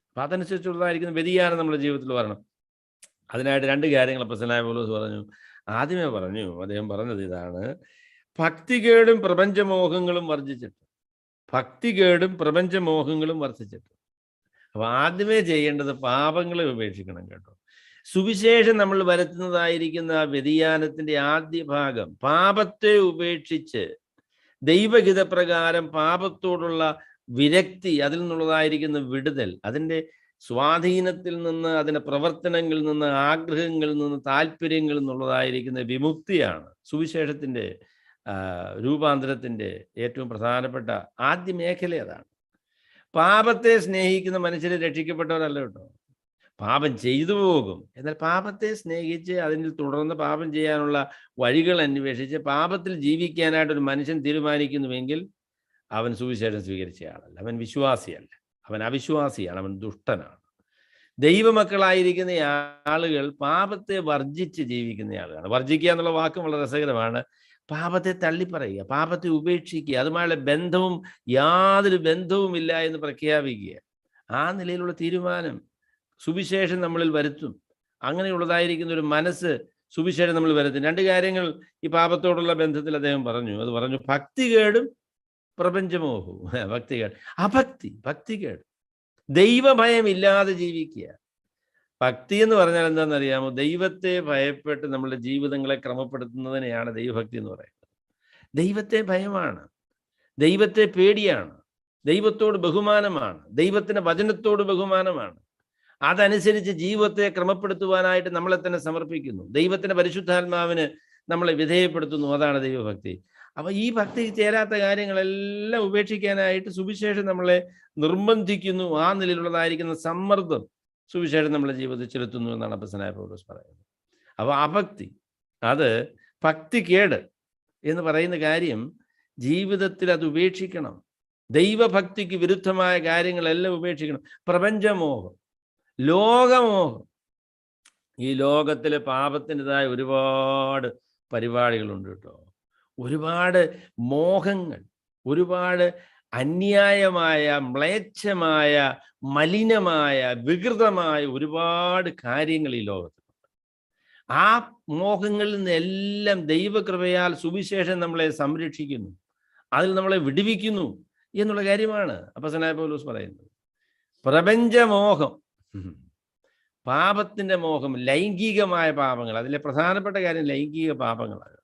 അപ്പം അതനുസരിച്ചുള്ളതായിരിക്കുന്ന വ്യതിയാനം നമ്മുടെ ജീവിതത്തിൽ വരണം. അതിനായിട്ട് രണ്ട് കാര്യങ്ങൾ അപ്പോസ്തലനായ പൗലോസ് പറഞ്ഞു. ആദ്യമേ പറഞ്ഞു, അദ്ദേഹം പറഞ്ഞത് ഇതാണ്: ഭക്തികേടും പ്രപഞ്ചമോഹങ്ങളും വർജിച്ചിട്ട്, ഭക്തികേടും പ്രപഞ്ചമോഹങ്ങളും വർദ്ധിച്ചിട്ട്. അപ്പോൾ ആദ്യമേ ചെയ്യേണ്ടത് പാപങ്ങളെ ഉപേക്ഷിക്കണം കേട്ടോ. സുവിശേഷം നമ്മൾ വരുത്തുന്നതായിരിക്കുന്ന വ്യതിയാനത്തിൻ്റെ ആദ്യ ഭാഗം പാപത്തെ ഉപേക്ഷിച്ച് ദൈവഹിതപ്രകാരം പാപത്തോടുള്ള വിരക്തി, അതിൽ നിന്നുള്ളതായിരിക്കുന്ന വിടുതൽ, അതിൻ്റെ സ്വാധീനത്തിൽ നിന്ന്, അതിൻ്റെ പ്രവർത്തനങ്ങളിൽ നിന്ന്, ആഗ്രഹങ്ങളിൽ നിന്ന്, താല്പര്യങ്ങളിൽ നിന്നുള്ളതായിരിക്കുന്ന വിമുക്തിയാണ് സുവിശേഷത്തിൻ്റെ രൂപാന്തരത്തിൻ്റെ ഏറ്റവും പ്രധാനപ്പെട്ട ആദ്യ മേഖല. അതാണ്. പാപത്തെ സ്നേഹിക്കുന്ന മനുഷ്യരെ രക്ഷിക്കപ്പെട്ടവരല്ല കേട്ടോ. പാപം ചെയ്തു പോകും. എന്നാൽ പാപത്തെ സ്നേഹിച്ച് അതിൽ തുടർന്ന് പാപം ചെയ്യാനുള്ള വഴികൾ അന്വേഷിച്ച് പാപത്തിൽ ജീവിക്കാനായിട്ടൊരു മനുഷ്യൻ തീരുമാനിക്കുന്നുവെങ്കിൽ അവൻ സുവിശേഷം സ്വീകരിച്ചയാളല്ല, അവൻ വിശ്വാസിയല്ല, അവൻ അവിശ്വാസിയാണ്, അവൻ ദുഷ്ടനാണ്. ദൈവമക്കളായിരിക്കുന്ന ആളുകൾ പാപത്തെ വർജിച്ച് ജീവിക്കുന്ന ആളുകളാണ്. വർജിക്കുക എന്നുള്ള വാക്കും വളരെ രസകരമാണ്. പാപത്തെ തള്ളിപ്പറയുക, പാപത്തെ ഉപേക്ഷിക്കുക, അതുമായുള്ള ബന്ധവും യാതൊരു ബന്ധവുമില്ല എന്ന് പ്രഖ്യാപിക്കുക. ആ നിലയിലുള്ള തീരുമാനം സുവിശേഷം നമ്മളിൽ വരുത്തും. അങ്ങനെയുള്ളതായിരിക്കുന്ന ഒരു മനസ്സ് സുവിശേഷം നമ്മൾ വരുത്തും. രണ്ട് കാര്യങ്ങൾ ഈ പാപത്തോടുള്ള ബന്ധത്തിൽ അദ്ദേഹം പറഞ്ഞു. അത് പറഞ്ഞു, ഭക്തികേടും പ്രപഞ്ചമോഹവും. ഭക്തികേട്, അഭക്തി, ഭക്തികേട്, ദൈവഭയമില്ലാതെ ജീവിക്കുക. ഭക്തി എന്ന് പറഞ്ഞാൽ എന്താണെന്നറിയാമോ? ദൈവത്തെ ഭയപ്പെട്ട് നമ്മളുടെ ജീവിതങ്ങളെ ക്രമപ്പെടുത്തുന്നതിനെയാണ് ദൈവഭക്തി എന്ന് പറയുന്നത്. ദൈവത്തെ ഭയമാണ്, ദൈവത്തെ പേടിയാണ്, ദൈവത്തോട് ബഹുമാനമാണ്, ദൈവത്തിൻ്റെ വചനത്തോട് ബഹുമാനമാണ്. അതനുസരിച്ച് ജീവിതത്തെ ക്രമപ്പെടുത്തുവാനായിട്ട് നമ്മളെ തന്നെ സമർപ്പിക്കുന്നു. ദൈവത്തിൻ്റെ പരിശുദ്ധാത്മാവിന് നമ്മളെ വിധേയപ്പെടുത്തുന്നു. അതാണ് ദൈവഭക്തി. അപ്പോൾ ഈ ഭക്തി ചേരാത്ത കാര്യങ്ങളെല്ലാം ഉപേക്ഷിക്കാനായിട്ട് സുവിശേഷം നമ്മളെ നിർബന്ധിക്കുന്നു. ആ നിലയിലുള്ളതായിരിക്കുന്ന സമ്മർദ്ദം സുവിശേഷം നമ്മളെ ജീവിതത്തിൽ ചെലുത്തുന്നു എന്നാണ് അപ്പോസ്തലനായ പൗലോസ് പറയുന്നത്. അപ്പോൾ അഭക്തി, അത് ഭക്തികേട് എന്ന് പറയുന്ന കാര്യം ജീവിതത്തിൽ അത് ഉപേക്ഷിക്കണം. ദൈവഭക്തിക്ക് വിരുദ്ധമായ കാര്യങ്ങളെല്ലാം ഉപേക്ഷിക്കണം. പ്രപഞ്ചമോഹം, ലോകമോഹം, ഈ ലോകത്തിൽ പാപത്തിൻ്റെതായ ഒരുപാട് പരിപാടികളുണ്ട് കേട്ടോ. ഒരുപാട് മോഹങ്ങൾ, ഒരുപാട് അന്യായമായ, മ്ലേച്ഛമായ, മലിനമായ, വികൃതമായ ഒരുപാട് കാര്യങ്ങൾ ഈ ലോകത്തുണ്ട്. ആ മോഹങ്ങളിൽ നിന്നെല്ലാം ദൈവകൃപയാൽ സുവിശേഷം നമ്മളെ സംരക്ഷിക്കുന്നു, അതിൽ നമ്മളെ വിടുവിക്കുന്നു എന്നുള്ള കാര്യമാണ് അപ്പോസ്തലനായ പൗലോസ് പറയുന്നത്. പ്രപഞ്ചമോഹം, പാപത്തിൻ്റെ മോഹം, ലൈംഗികമായ പാപങ്ങൾ, അതിലെ പ്രധാനപ്പെട്ട കാര്യം ലൈംഗിക പാപങ്ങളാണ്.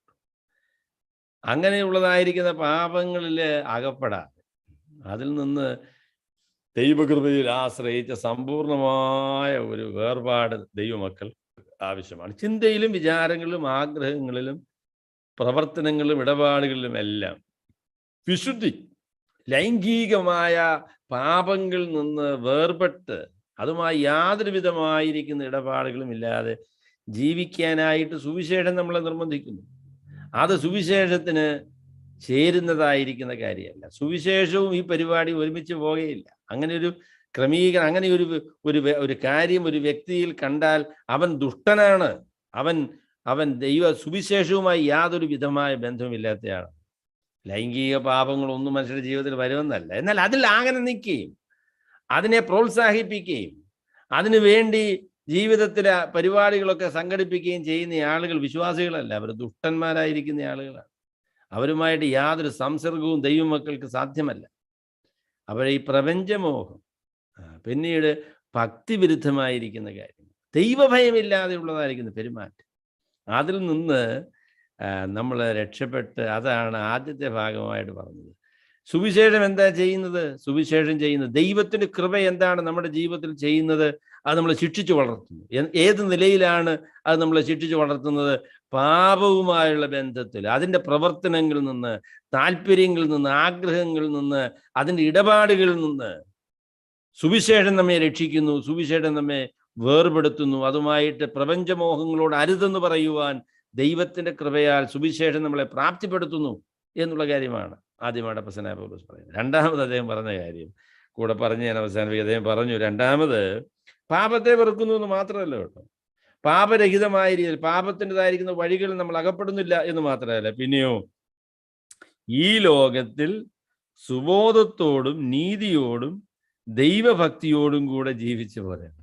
അങ്ങനെയുള്ളതായിരിക്കുന്ന പാപങ്ങളിൽ അകപ്പെടാതെ അതിൽ നിന്ന് ദൈവകൃപയിൽ ആശ്രയിച്ച സമ്പൂർണമായ ഒരു വേർപാട് ദൈവമക്കൾ ആവശ്യമാണ്. ചിന്തയിലും വിചാരങ്ങളിലും ആഗ്രഹങ്ങളിലും പ്രവർത്തനങ്ങളിലും ഇടപാടുകളിലും എല്ലാം വിശുദ്ധി, ലൈംഗികമായ പാപങ്ങളിൽ നിന്ന് വേർപെട്ട് അതുമായി യാതൊരു വിധമായിരിക്കുന്ന ഇടപാടുകളും ഇല്ലാതെ ജീവിക്കാനായിട്ട് സുവിശേഷം നമ്മളെ നിർബന്ധിക്കുന്നു. അത് സുവിശേഷത്തിന് ചേരുന്നതായിരിക്കുന്ന കാര്യമല്ല. സുവിശേഷവും ഈ പരിപാടി ഒരുമിച്ച് പോകുകയില്ല. അങ്ങനെ ഒരു ക്രമീകരണം, അങ്ങനെ ഒരു കാര്യം ഒരു വ്യക്തിയിൽ കണ്ടാൽ അവൻ ദുഷ്ടനാണ്, അവൻ ദൈവ സുവിശേഷവുമായി യാതൊരു വിധമായ ബന്ധമില്ലാത്തയാണ്. ലൈംഗിക പാപങ്ങളൊന്നും മനുഷ്യരുടെ ജീവിതത്തിൽ വരുമെന്നല്ല. എന്നാൽ അതിൽ അങ്ങനെ നിൽക്കുകയും അതിനെ പ്രോത്സാഹിപ്പിക്കുകയും അതിനു വേണ്ടി ജീവിതത്തിലെ പരിപാടികളൊക്കെ സംഘടിപ്പിക്കുകയും ചെയ്യുന്ന ആളുകൾ വിശ്വാസികളല്ല, അവർ ദുഷ്ടന്മാരായിരിക്കുന്ന ആളുകളാണ്. അവരുമായിട്ട് യാതൊരു സംസർഗവും ദൈവമക്കൾക്ക് സാധ്യമല്ല. അവരെ ഈ പ്രപഞ്ചമോഹം, പിന്നീട് ഭക്തിവിരുദ്ധമായിരിക്കുന്ന കാര്യം, ദൈവഭയമില്ലാതെയുള്ളതായിരിക്കുന്ന പെരുമാറ്റം, അതിൽ നിന്ന് നമ്മൾ രക്ഷപ്പെട്ട്, അതാണ് ആദ്യത്തെ ഭാഗമായിട്ട് പറഞ്ഞത്. സുവിശേഷം എന്താ ചെയ്യുന്നത്? സുവിശേഷം ചെയ്യുന്നത് ദൈവത്തിൻ്റെ കൃപ എന്താണ് നമ്മുടെ ജീവിതത്തിൽ ചെയ്യുന്നത്? അത് നമ്മളെ ശിക്ഷിച്ചു വളർത്തുന്നു. ഏത് നിലയിലാണ് അത് നമ്മളെ ശിക്ഷിച്ചു വളർത്തുന്നത്? പാപവുമായുള്ള ബന്ധത്തിൽ, അതിൻ്റെ പ്രവർത്തനങ്ങളിൽ നിന്ന്, താല്പര്യങ്ങളിൽ നിന്ന്, ആഗ്രഹങ്ങളിൽ നിന്ന്, അതിൻ്റെ ഇടപാടുകളിൽ നിന്ന് സുവിശേഷം നമ്മെ രക്ഷിക്കുന്നു. സുവിശേഷം നമ്മെ വേർപെടുത്തുന്നു. അതുമായിട്ട് പ്രപഞ്ചമോഹങ്ങളോട് അരുതെന്ന് പറയുവാൻ ദൈവത്തിൻ്റെ കൃപയാൽ സുവിശേഷം നമ്മളെ പ്രാപ്തിപ്പെടുത്തുന്നു എന്നുള്ള കാര്യമാണ് ആദ്യമായിട്ട് അപ്പോസ്തലനായ പൗലോസ് പറയുന്നത്. രണ്ടാമത് അദ്ദേഹം പറഞ്ഞ കാര്യം കൂടെ പറഞ്ഞ് ഞാൻ അവസാനിപ്പിക്കും. അദ്ദേഹം പറഞ്ഞു, രണ്ടാമത് പാപത്തെ വെറുക്കുന്നു എന്ന് മാത്രമല്ല കേട്ടോ, പാപരഹിതമായ രീതിയിൽ പാപത്തിൻ്റെതായിരിക്കുന്ന വഴികളിൽ നമ്മൾ അകപ്പെടുന്നില്ല എന്ന് മാത്രമല്ല, പിന്നെയോ ഈ ലോകത്തിൽ സുബോധത്തോടും നീതിയോടും ദൈവഭക്തിയോടും കൂടെ ജീവിച്ചു പോലെയാണ്.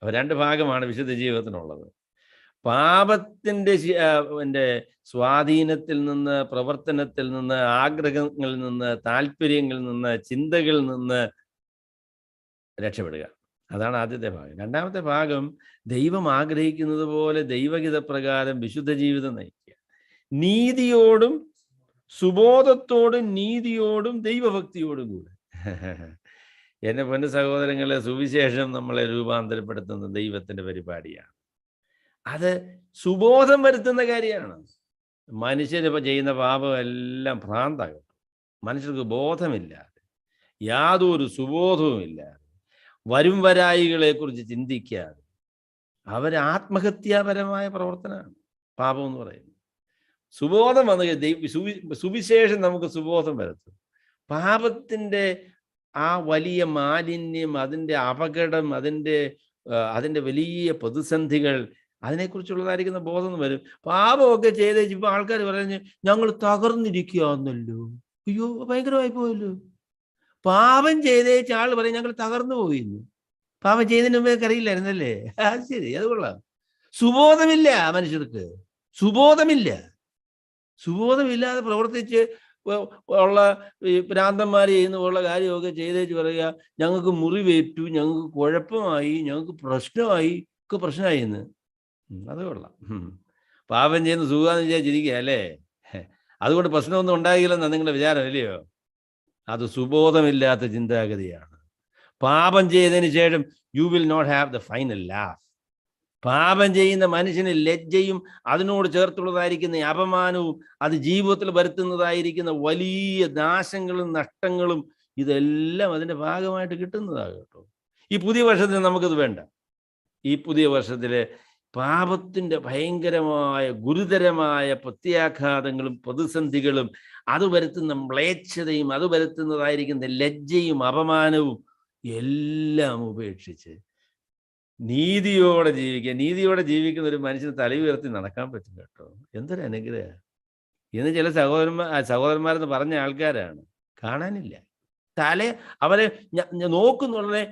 അപ്പോൾ രണ്ട് ഭാഗമാണ് വിശുദ്ധ ജീവിതത്തിനുള്ളത്. പാപത്തിൻ്റെ സ്വാധീനത്തിൽ നിന്ന്, പ്രവർത്തനത്തിൽ നിന്ന്, ആഗ്രഹങ്ങളിൽ നിന്ന്, താല്പര്യങ്ങളിൽ നിന്ന്, ചിന്തകളിൽ നിന്ന് രക്ഷപ്പെടുക. അതാണ് ആദ്യത്തെ ഭാഗം. രണ്ടാമത്തെ ഭാഗം ദൈവം ആഗ്രഹിക്കുന്നത് പോലെ ദൈവഹിതപ്രകാരം വിശുദ്ധ ജീവിതം നയിക്കുക. നീതിയോടും സുബോധത്തോടും നീതിയോടും ദൈവഭക്തിയോടും കൂടെ. എന്നെ പൊന്നു സഹോദരങ്ങളെ, സുവിശേഷം നമ്മളെ രൂപാന്തരപ്പെടുത്തുന്ന ദൈവത്തിൻ്റെ പരിപാടിയാണ്. അത് സുബോധം വരുത്തുന്ന കാര്യമാണ്. മനുഷ്യരിപ്പോൾ ചെയ്യുന്ന പാപം എല്ലാം ഭ്രാന്താകും. മനുഷ്യർക്ക് ബോധമില്ലാതെ, യാതൊരു സുബോധവുമില്ലാതെ, വരും വരായികളെക്കുറിച്ച് ചിന്തിക്കാതെ അവർ ആത്മഹത്യാപരമായ പ്രവർത്തനമാണ് പാപം എന്ന് പറയുന്നത്. സുബോധം വന്നു സുവിശേഷം നമുക്ക് സുബോധം വരുത്തും. പാപത്തിൻ്റെ ആ വലിയ മാലിന്യം, അതിൻ്റെ അപകടം, അതിൻ്റെ വലിയ പ്രതിസന്ധികൾ, അതിനെക്കുറിച്ചുള്ളതായിരിക്കുന്ന ബോധം വരും. പാപമൊക്കെ ചെയ്തേച്ച് ഇപ്പോൾ ആൾക്കാർ പറഞ്ഞു ഞങ്ങൾ തകർന്നിരിക്കുകയെന്നല്ലോ. അയ്യോ, ഭയങ്കരമായി പോയല്ലോ. പാപം ചെയ്തേച്ച ആൾ പറയും ഞങ്ങൾ തകർന്നു പോയിരുന്നു. പാപം ചെയ്തതിന് മുമ്പേ അറിയില്ലായിരുന്നല്ലേ? അത് ശരി, അത് കൊള്ളാം. സുബോധമില്ല മനുഷ്യർക്ക്, സുബോധമില്ലാതെ പ്രവർത്തിച്ച് ഉള്ള ഈ ഭ്രാന്തന്മാർ ചെയ്യുന്ന ഉള്ള കാര്യമൊക്കെ ചെയ്തേച്ച് പറയുക, ഞങ്ങൾക്ക് മുറിവേറ്റു, ഞങ്ങൾക്ക് കുഴപ്പമായി, ഞങ്ങൾക്ക് പ്രശ്നമായി, ഒക്കെ പ്രശ്നമായി എന്ന്. അത് കൊള്ളാം. പാപം ചെയ്യുന്ന സുഖാന്ന് വിചാരിച്ചിരിക്കുക അല്ലേ? അതുകൊണ്ട് പ്രശ്നമൊന്നും ഉണ്ടാകില്ലെന്നാണ് നിങ്ങളുടെ വിചാരം, അല്ലയോ? അത് സുബോധമില്ലാത്ത ചിന്താഗതിയാണ്. പാപം ചെയ്തതിന് ശേഷം you will not have the final laugh. പാപം ചെയ്യുന്ന മനുഷ്യന് ലജ്ജയും അതിനോട് ചേർത്തുള്ളതായിരിക്കുന്ന അപമാനവും അത് ജീവിതത്തിൽ വരുത്തുന്നതായിരിക്കുന്ന വലിയ നാശങ്ങളും നഷ്ടങ്ങളും ഇതെല്ലാം അതിൻ്റെ ഭാഗമായിട്ട് കിട്ടുന്നതാണ് കേട്ടോ. ഈ പുതിയ വർഷത്തിൽ നമുക്കത് വേണ്ട. ഈ പുതിയ വർഷത്തിൽ പാപത്തിൻ്റെ ഭയങ്കരമായ ഗുരുതരമായ പ്രത്യാഘാതങ്ങളും പ്രതിസന്ധികളും അത് വരുത്തുന്ന മ്ലേച്ഛതയും അത് വരുത്തുന്നതായിരിക്കുന്ന ലജ്ജയും അപമാനവും എല്ലാം ഉപേക്ഷിച്ച് നീതിയോടെ ജീവിക്കുക. നീതിയോടെ ജീവിക്കുന്ന ഒരു മനുഷ്യന് തല ഉയർത്തി നടക്കാൻ പറ്റും കേട്ടോ. എന്തൊരു അനുഗ്രഹം! ഇന്ന് ചില സഹോദരന്മാരെന്ന് പറഞ്ഞ ആൾക്കാരാണ്, കാണാനില്ല. അവരെ നോക്കുന്നുള്ളേ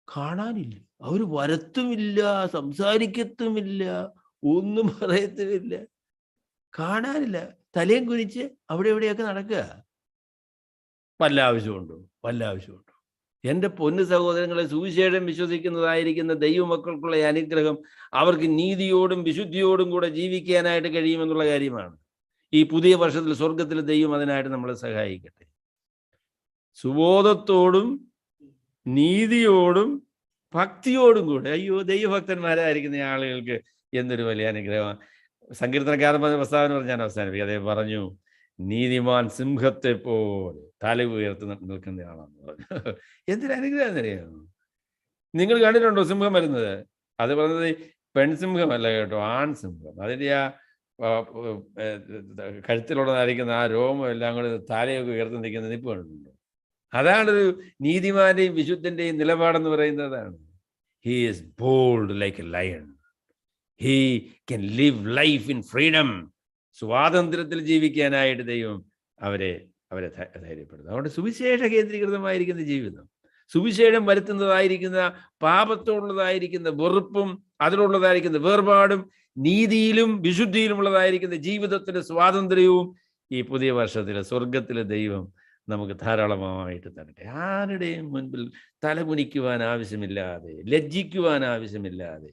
കാണാനില്ല. അവർ വരത്തുമില്ല, സംസാരിക്കത്തുമില്ല, ഒന്നും പറയത്തുമില്ല, കാണാനില്ല. തലയും കുനിച്ച് അവിടെ എവിടെയൊക്കെ നടക്കുക. വല്ല ആവശ്യമുണ്ടോ? എൻ്റെ പൊന്നു സഹോദരങ്ങളെ, സുവിശേഷം വിശ്വസിക്കുന്നതായിരിക്കുന്ന ദൈവമക്കൾക്കുള്ള അനുഗ്രഹം അവർക്ക് നീതിയോടും വിശുദ്ധിയോടും കൂടെ ജീവിക്കാനായിട്ട് കഴിയുമെന്നുള്ള കാര്യമാണ്. ഈ പുതിയ വർഷത്തിൽ സ്വർഗത്തിൽ ദൈവം അതിനായിട്ട് നമ്മളെ സഹായിക്കട്ടെ. സുബോധത്തോടും നീതിയോടും ഭക്തിയോടും കൂടെ. അയ്യോ, ദൈവഭക്തന്മാരായിരിക്കുന്ന ആളുകൾക്ക് എന്തൊരു വലിയ അനുഗ്രഹമാണ്. സങ്കീർത്തനക്കാരൻ പറഞ്ഞ പ്രസ്താവന ഞാൻ അവസാനിപ്പിക്കും. അദ്ദേഹം പറഞ്ഞു, നീതിമാൻ സിംഹത്തെ പോലെ തല ഉയർത്തി നിൽക്കുന്നയാളാന്ന് പറഞ്ഞു. എന്തൊരു അനുഗ്രഹം അറിയാമോ? നിങ്ങൾ കണ്ടിട്ടുണ്ടോ സിംഹം വരുന്നത്? അത് പറഞ്ഞത് പെൺസിംഹമല്ല കേട്ടോ, ആൺസിംഹം. അതിൻ്റെ ആ കഴുത്തിലുള്ളതായിരിക്കുന്ന ആ രോമം എല്ലാം കൂടി തലയൊക്കെ ഉയർത്തി നിൽക്കുന്ന നിപ്പ് കണ്ടിട്ടുണ്ടോ? അതാണൊരു നീതിമാന്റെയും വിശുദ്ധന്റെയും നിലപാടെന്ന് പറയുന്നതാണ്. He is bold like a lion. He can live life in freedom. സ്വാതന്ത്ര്യത്തിൽ ജീവിക്കാനായിട്ട് ദൈവം അവരെ ധൈര്യപ്പെടുത്തും. അതുകൊണ്ട് സുവിശേഷ കേന്ദ്രീകൃതമായിരിക്കുന്ന ജീവിതം, സുവിശേഷം വരുത്തുന്നതായിരിക്കുന്ന പാപത്തോടുള്ളതായിരിക്കുന്ന വെറുപ്പും അതിലുള്ളതായിരിക്കുന്ന വേർപാടും നീതിയിലും വിശുദ്ധിയിലുമുള്ളതായിരിക്കുന്ന ജീവിതത്തിൻ്റെ സ്വാതന്ത്ര്യവും ഈ പുതിയ വർഷത്തിൽ സ്വർഗത്തിലെ ദൈവം നമുക്ക് ധാരാളമായിട്ട് തരട്ടെ. ആരുടെയും മുൻപിൽ തലകുനിക്കുവാൻ ആവശ്യമില്ലാതെ, ലജ്ജിക്കുവാൻ ആവശ്യമില്ലാതെ,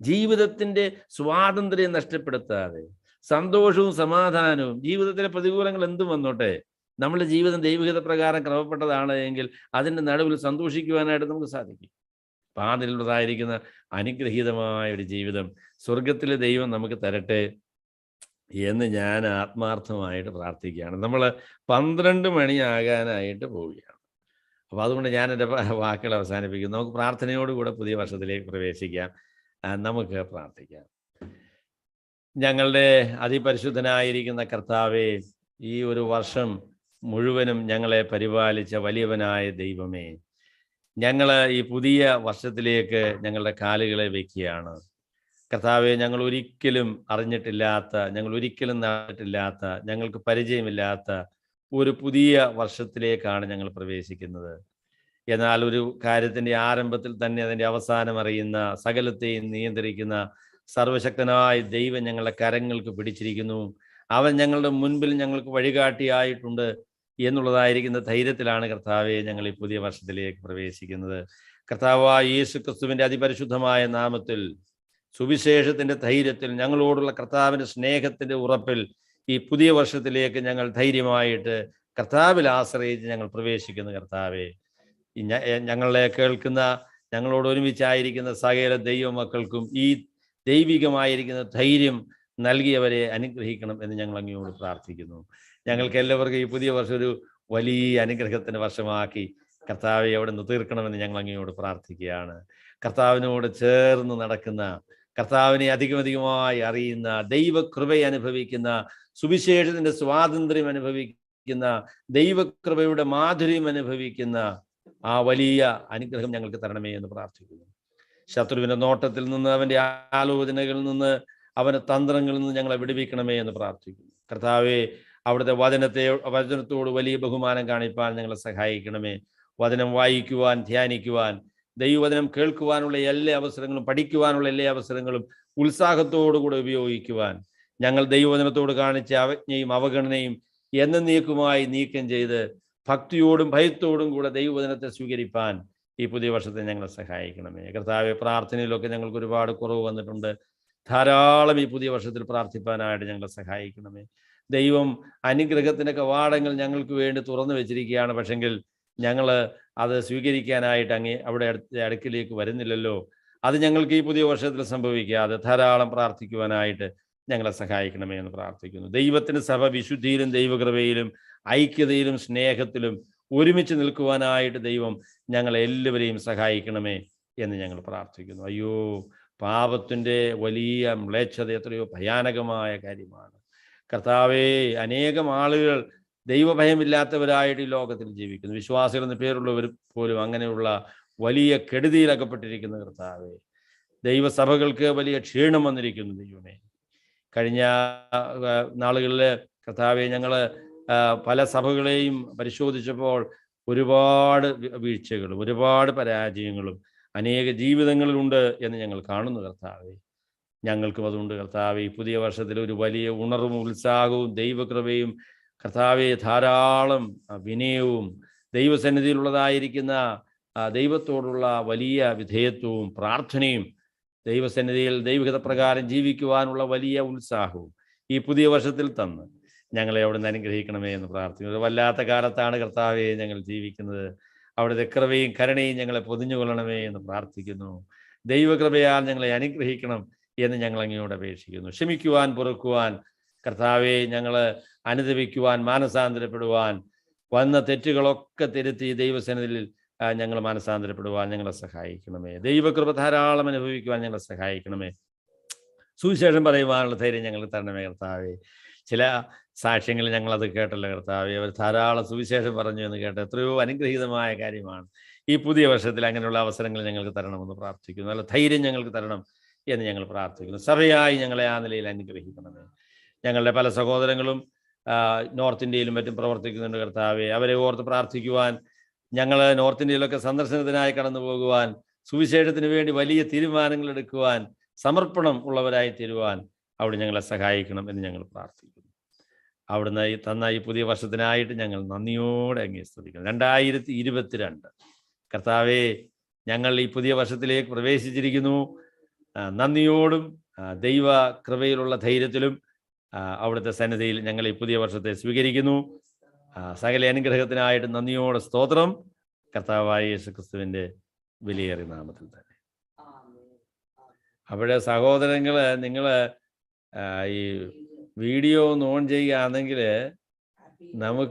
ജീവിതത്തിൻ്റെ സ്വാതന്ത്ര്യം നഷ്ടപ്പെടുത്താതെ, സന്തോഷവും സമാധാനവും, ജീവിതത്തിലെ പ്രതികൂലങ്ങൾ എന്തും വന്നോട്ടെ, നമ്മുടെ ജീവിതം ദൈവഹിത പ്രകാരം ക്രമപ്പെട്ടതാണ് എങ്കിൽ അതിൻ്റെ നടുവിൽ സന്തോഷിക്കുവാനായിട്ട് നമുക്ക് സാധിക്കും. അപ്പം അതിലുള്ളതായിരിക്കുന്ന അനുഗ്രഹീതമായ ഒരു ജീവിതം സ്വർഗത്തിലെ ദൈവം നമുക്ക് തരട്ടെ എന്ന് ഞാൻ ആത്മാർത്ഥമായിട്ട് പ്രാർത്ഥിക്കുകയാണ്. നമ്മൾ 12 മണിയാകാനായിട്ട് പോവുകയാണ്. അപ്പോൾ അതുകൊണ്ട് ഞാൻ എൻ്റെ വാക്കുകൾ അവസാനിപ്പിക്കുന്നു. നമുക്ക് പ്രാർത്ഥനയോടുകൂടെ പുതിയ വർഷത്തിലേക്ക് പ്രവേശിക്കാം. നമുക്ക് പ്രാർത്ഥിക്കാം. ഞങ്ങളുടെ അതിപരിശുദ്ധനായിരിക്കുന്ന കർത്താവേ, ഈ ഒരു വർഷം മുഴുവനും ഞങ്ങളെ പരിപാലിച്ച വലിയവനായ ദൈവമേ, ഞങ്ങൾ ഈ പുതിയ വർഷത്തിലേക്ക് ഞങ്ങളുടെ കാലുകളെ വയ്ക്കുകയാണ്. കർത്താവെ, ഞങ്ങൾ ഒരിക്കലും അറിഞ്ഞിട്ടില്ലാത്ത, ഞങ്ങൾ ഒരിക്കലും നടന്നിട്ടില്ലാത്ത, ഞങ്ങൾക്ക് പരിചയമില്ലാത്ത ഒരു പുതിയ വർഷത്തിലേക്കാണ് ഞങ്ങൾ പ്രവേശിക്കുന്നത്. എന്നാൽ ഒരു കാര്യത്തിൻ്റെ ആരംഭത്തിൽ തന്നെ അതിൻ്റെ അവസാനം അറിയുന്ന, സകലത്തെയും നിയന്ത്രിക്കുന്ന സർവശക്തനായ ദൈവം ഞങ്ങളുടെ കരങ്ങൾക്ക് പിടിച്ചിരിക്കുന്നു. അവൻ ഞങ്ങളുടെ മുൻപിൽ ഞങ്ങൾക്ക് വഴികാട്ടിയായിട്ടുണ്ട് എന്നുള്ളതായിരിക്കുന്ന ധൈര്യത്തിലാണ് കർത്താവെ ഞങ്ങൾ ഈ പുതിയ വർഷത്തിലേക്ക് പ്രവേശിക്കുന്നത്. കർത്താവായ യേശു ക്രിസ്തുവിൻ്റെ അതിപരിശുദ്ധമായ നാമത്തിൽ, സുവിശേഷത്തിൻ്റെ ധൈര്യത്തിൽ, ഞങ്ങളോടുള്ള കർത്താവിൻ്റെ സ്നേഹത്തിൻ്റെ ഉറപ്പിൽ ഈ പുതിയ വർഷത്തിലേക്ക് ഞങ്ങൾ ധൈര്യമായിട്ട് കർത്താവിൽ ആശ്രയിച്ച് ഞങ്ങൾ പ്രവേശിക്കുന്നു. കർത്താവെ, ഞങ്ങളെ കേൾക്കുന്ന, ഞങ്ങളോട് ഒരുമിച്ചായിരിക്കുന്ന സകല ദൈവമക്കൾക്കും ഈ ദൈവികമായിരിക്കുന്ന ധൈര്യം നൽകിയവരെ അനുഗ്രഹിക്കണം എന്ന് ഞങ്ങൾ അങ്ങയോട് പ്രാർത്ഥിക്കുന്നു. ഞങ്ങൾക്ക് എല്ലാവർക്കും ഈ പുതിയ വർഷം ഒരു വലിയ അനുഗ്രഹത്തിൻ്റെ വർഷമാക്കി കർത്താവെ അവിടെ നിന്ന് തീർക്കണമെന്ന് ഞങ്ങൾ അങ്ങയോട് പ്രാർത്ഥിക്കുകയാണ്. കർത്താവിനോട് ചേർന്ന് നടക്കുന്ന, കർത്താവിനെ അധികമധികമായി അറിയുന്ന, ദൈവകൃപയെ അനുഭവിക്കുന്ന, സുവിശേഷത്തിൻ്റെ സ്വാതന്ത്ര്യം അനുഭവിക്കുന്ന, ദൈവകൃപയുടെ മാധുര്യം അനുഭവിക്കുന്ന ആ വലിയ അനുഗ്രഹം ഞങ്ങൾക്ക് തരണമേ എന്ന് പ്രാർത്ഥിക്കുന്നു. ശത്രുവിൻ്റെ നോട്ടത്തിൽ നിന്ന്, അവൻ്റെ ആലോചനകളിൽ നിന്ന്, അവൻ്റെ തന്ത്രങ്ങളിൽ നിന്ന് ഞങ്ങളെ വിടുവിക്കണമേ എന്ന് പ്രാർത്ഥിക്കുന്നു. കർത്താവെ, അവിടുത്തെ വചനത്തോട് വലിയ ബഹുമാനം കാണിപ്പാൻ ഞങ്ങളെ സഹായിക്കണമേ. വചനം വായിക്കുവാൻ, ധ്യാനിക്കുവാൻ, ദൈവവചനം കേൾക്കുവാനുള്ള എല്ലാ അവസരങ്ങളും, പഠിക്കുവാനുള്ള എല്ലാ അവസരങ്ങളും ഉത്സാഹത്തോടുകൂടെ ഉപയോഗിക്കുവാൻ ഞങ്ങൾ ദൈവവചനത്തോട് കാണിച്ച അവജ്ഞയും അവഗണനയും എന്നേക്കുമായി നീക്കം ചെയ്ത് ഭക്തിയോടും ഭയത്തോടും കൂടെ ദൈവവചനത്തെ സ്വീകരിപ്പാൻ ഈ പുതിയ വർഷത്തെ ഞങ്ങളെ സഹായിക്കണമേ. കർത്താവെ, പ്രാർത്ഥനയിലൊക്കെ ഞങ്ങൾക്ക് ഒരുപാട് കുറവ് വന്നിട്ടുണ്ട്. ധാരാളം ഈ പുതിയ വർഷത്തിൽ പ്രാർത്ഥിപ്പാനായിട്ട് ഞങ്ങളെ സഹായിക്കണമേ. ദൈവം അനുഗ്രഹത്തിൻ്റെ കവാടങ്ങൾ ഞങ്ങൾക്ക് വേണ്ടി തുറന്നു വെച്ചിരിക്കുകയാണ്. പക്ഷെങ്കിൽ ഞങ്ങൾ അത് സ്വീകരിക്കാനായിട്ട് അവിടെ അടുക്കിലേക്ക് വരുന്നില്ലല്ലോ. അത് ഞങ്ങൾക്ക് ഈ പുതിയ വർഷത്തിൽ സംഭവിക്കാതെ ധാരാളം പ്രാർത്ഥിക്കുവാനായിട്ട് ഞങ്ങളെ സഹായിക്കണമേ എന്ന് പ്രാർത്ഥിക്കുന്നു. ദൈവത്തിൻ്റെ സഭ വിശുദ്ധിയിലും ദൈവകൃപയിലും ഐക്യതയിലും സ്നേഹത്തിലും ഒരുമിച്ച് നിൽക്കുവാനായിട്ട് ദൈവം ഞങ്ങളെല്ലാവരെയും സഹായിക്കണമേ എന്ന് ഞങ്ങൾ പ്രാർത്ഥിക്കുന്നു. അയ്യോ, പാപത്തിൻ്റെ വലിയ മ്ലേച്ഛത എത്രയോ ഭയാനകമായ കാര്യമാണ് കർത്താവേ. അനേകം ആളുകൾ ദൈവഭയമില്ലാത്തവരായിട്ട് ഈ ലോകത്തിൽ ജീവിക്കുന്നു. വിശ്വാസികൾ എന്ന പേരുള്ളവർ പോലും അങ്ങനെയുള്ള വലിയ കെടുതിയിലകപ്പെട്ടിരിക്കുന്ന കർത്താവേ. ദൈവസഭകൾക്ക് വലിയ ക്ഷീണം വന്നിരിക്കുന്നു ദൈവമേ. കഴിഞ്ഞ നാളുകളിൽ കർത്താവെ, ഞങ്ങൾ പല സഭകളെയും പരിശോധിച്ചപ്പോൾ ഒരുപാട് വീഴ്ചകളും ഒരുപാട് പരാജയങ്ങളും അനേക ജീവിതങ്ങളിലുണ്ട് എന്ന് ഞങ്ങൾ കാണുന്നു കർത്താവെ. ഞങ്ങൾക്കും അതുകൊണ്ട് കർത്താവെ, ഈ പുതിയ വർഷത്തിൽ ഒരു വലിയ ഉണർവും ഉത്സാഹവും ദൈവകൃപയും കർത്താവെ, ധാരാളം വിനയവും ദൈവസന്നിധിയിലുള്ളതായിരിക്കുന്ന ദൈവത്തോടുള്ള വലിയ വിധേയത്വവും പ്രാർത്ഥനയും ദൈവസന്നിധിയിൽ ദൈവഹിതപ്രകാരം ജീവിക്കുവാനുള്ള വലിയ ഉത്സാഹവും ഈ പുതിയ വർഷത്തിൽ തന്ന് ഞങ്ങളെ അവിടെ നിന്ന് അനുഗ്രഹിക്കണമേ എന്ന് പ്രാർത്ഥിക്കുന്നു. വല്ലാത്ത കാലത്താണ് കർത്താവെ ഞങ്ങൾ ജീവിക്കുന്നത്. അവിടുത്തെ കൃപയും കരുണയും ഞങ്ങളെ പൊതിഞ്ഞുകൊള്ളണമേ എന്ന് പ്രാർത്ഥിക്കുന്നു. ദൈവകൃപയാൽ ഞങ്ങളെ അനുഗ്രഹിക്കണം എന്ന് ഞങ്ങൾ അങ്ങയോട് അപേക്ഷിക്കുന്നു. ക്ഷമിക്കുവാൻ, പൊറുക്കുവാൻ കർത്താവെ, ഞങ്ങൾ അനുദപിക്കുവാൻ, മാനസാന്തരപ്പെടുവാൻ, വന്ന തെറ്റുകളൊക്കെ തിരുത്തി ദൈവസന്നിധിയിൽ ഞങ്ങൾ മാനസാന്തരപ്പെടുവാൻ ഞങ്ങളെ സഹായിക്കണമേ. ദൈവകൃപ ധാരാളം അനുഭവിക്കുവാൻ ഞങ്ങളെ സഹായിക്കണമേ. സുവിശേഷം പറയുവാനുള്ള ധൈര്യം ഞങ്ങൾക്ക് തരണമേ കർത്താവെ. ചില സാക്ഷ്യങ്ങൾ ഞങ്ങളത് കേട്ടല്ലോ കർത്താവെ. അവർ ധാരാളം സുവിശേഷം പറഞ്ഞു എന്ന് കേട്ട് എത്രയോ അനുഗ്രഹീതമായ കാര്യമാണ്. ഈ പുതിയ വർഷത്തിൽ അങ്ങനെയുള്ള അവസരങ്ങൾ ഞങ്ങൾക്ക് തരണമെന്ന് പ്രാർത്ഥിക്കുന്നു. നല്ല ധൈര്യം ഞങ്ങൾക്ക് തരണം എന്ന് ഞങ്ങൾ പ്രാർത്ഥിക്കുന്നു. സഭയായി ഞങ്ങളെ ആ നിലയിൽ അനുഗ്രഹിക്കണമേ. ഞങ്ങളുടെ പല സഹോദരങ്ങളും നോർത്ത് ഇന്ത്യയിലും മറ്റും പ്രവർത്തിക്കുന്നുണ്ട് കർത്താവെ. അവരെ ഓർത്ത് പ്രാർത്ഥിക്കുവാൻ, ഞങ്ങൾ നോർത്ത് ഇന്ത്യയിലൊക്കെ സന്ദർശനത്തിനായി കടന്നു പോകുവാൻ, സുവിശേഷത്തിന് വേണ്ടി വലിയ തീരുമാനങ്ങൾ എടുക്കുവാൻ, സമർപ്പണം ഉള്ളവരായി തീരുവാൻ അവിടെ ഞങ്ങളെ സഹായിക്കണം എന്ന് ഞങ്ങൾ പ്രാർത്ഥിക്കുന്നു. അവിടുന്ന് തന്ന ഈ പുതിയ വർഷത്തിനായിട്ട് ഞങ്ങൾ നന്ദിയോടെ അങ്ങേ സ്തുതിക്കുന്നു. 2022 കർത്താവെ, ഞങ്ങൾ ഈ പുതിയ വർഷത്തിലേക്ക് പ്രവേശിച്ചിരിക്കുന്നു. നന്ദിയോടും ദൈവ കൃപയിലുള്ള ധൈര്യത്തിലും അവിടുത്തെ സന്നിധിയിൽ ഞങ്ങൾ ഈ പുതിയ വർഷത്തെ സ്വീകരിക്കുന്നു. സകല അനുഗ്രഹത്തിനായിട്ട് നന്ദിയോടെ സ്തോത്രം. കർത്താവായ യേശുക്രിസ്തുവിൻ്റെ വിലയേറിയ നാമത്തിൽ തന്നെ. അവിടെ സഹോദരങ്ങൾ, നിങ്ങൾ ഈ വീഡിയോ ഒന്ന് ഓൺ ചെയ്യുകയാണെങ്കിൽ നമുക്ക്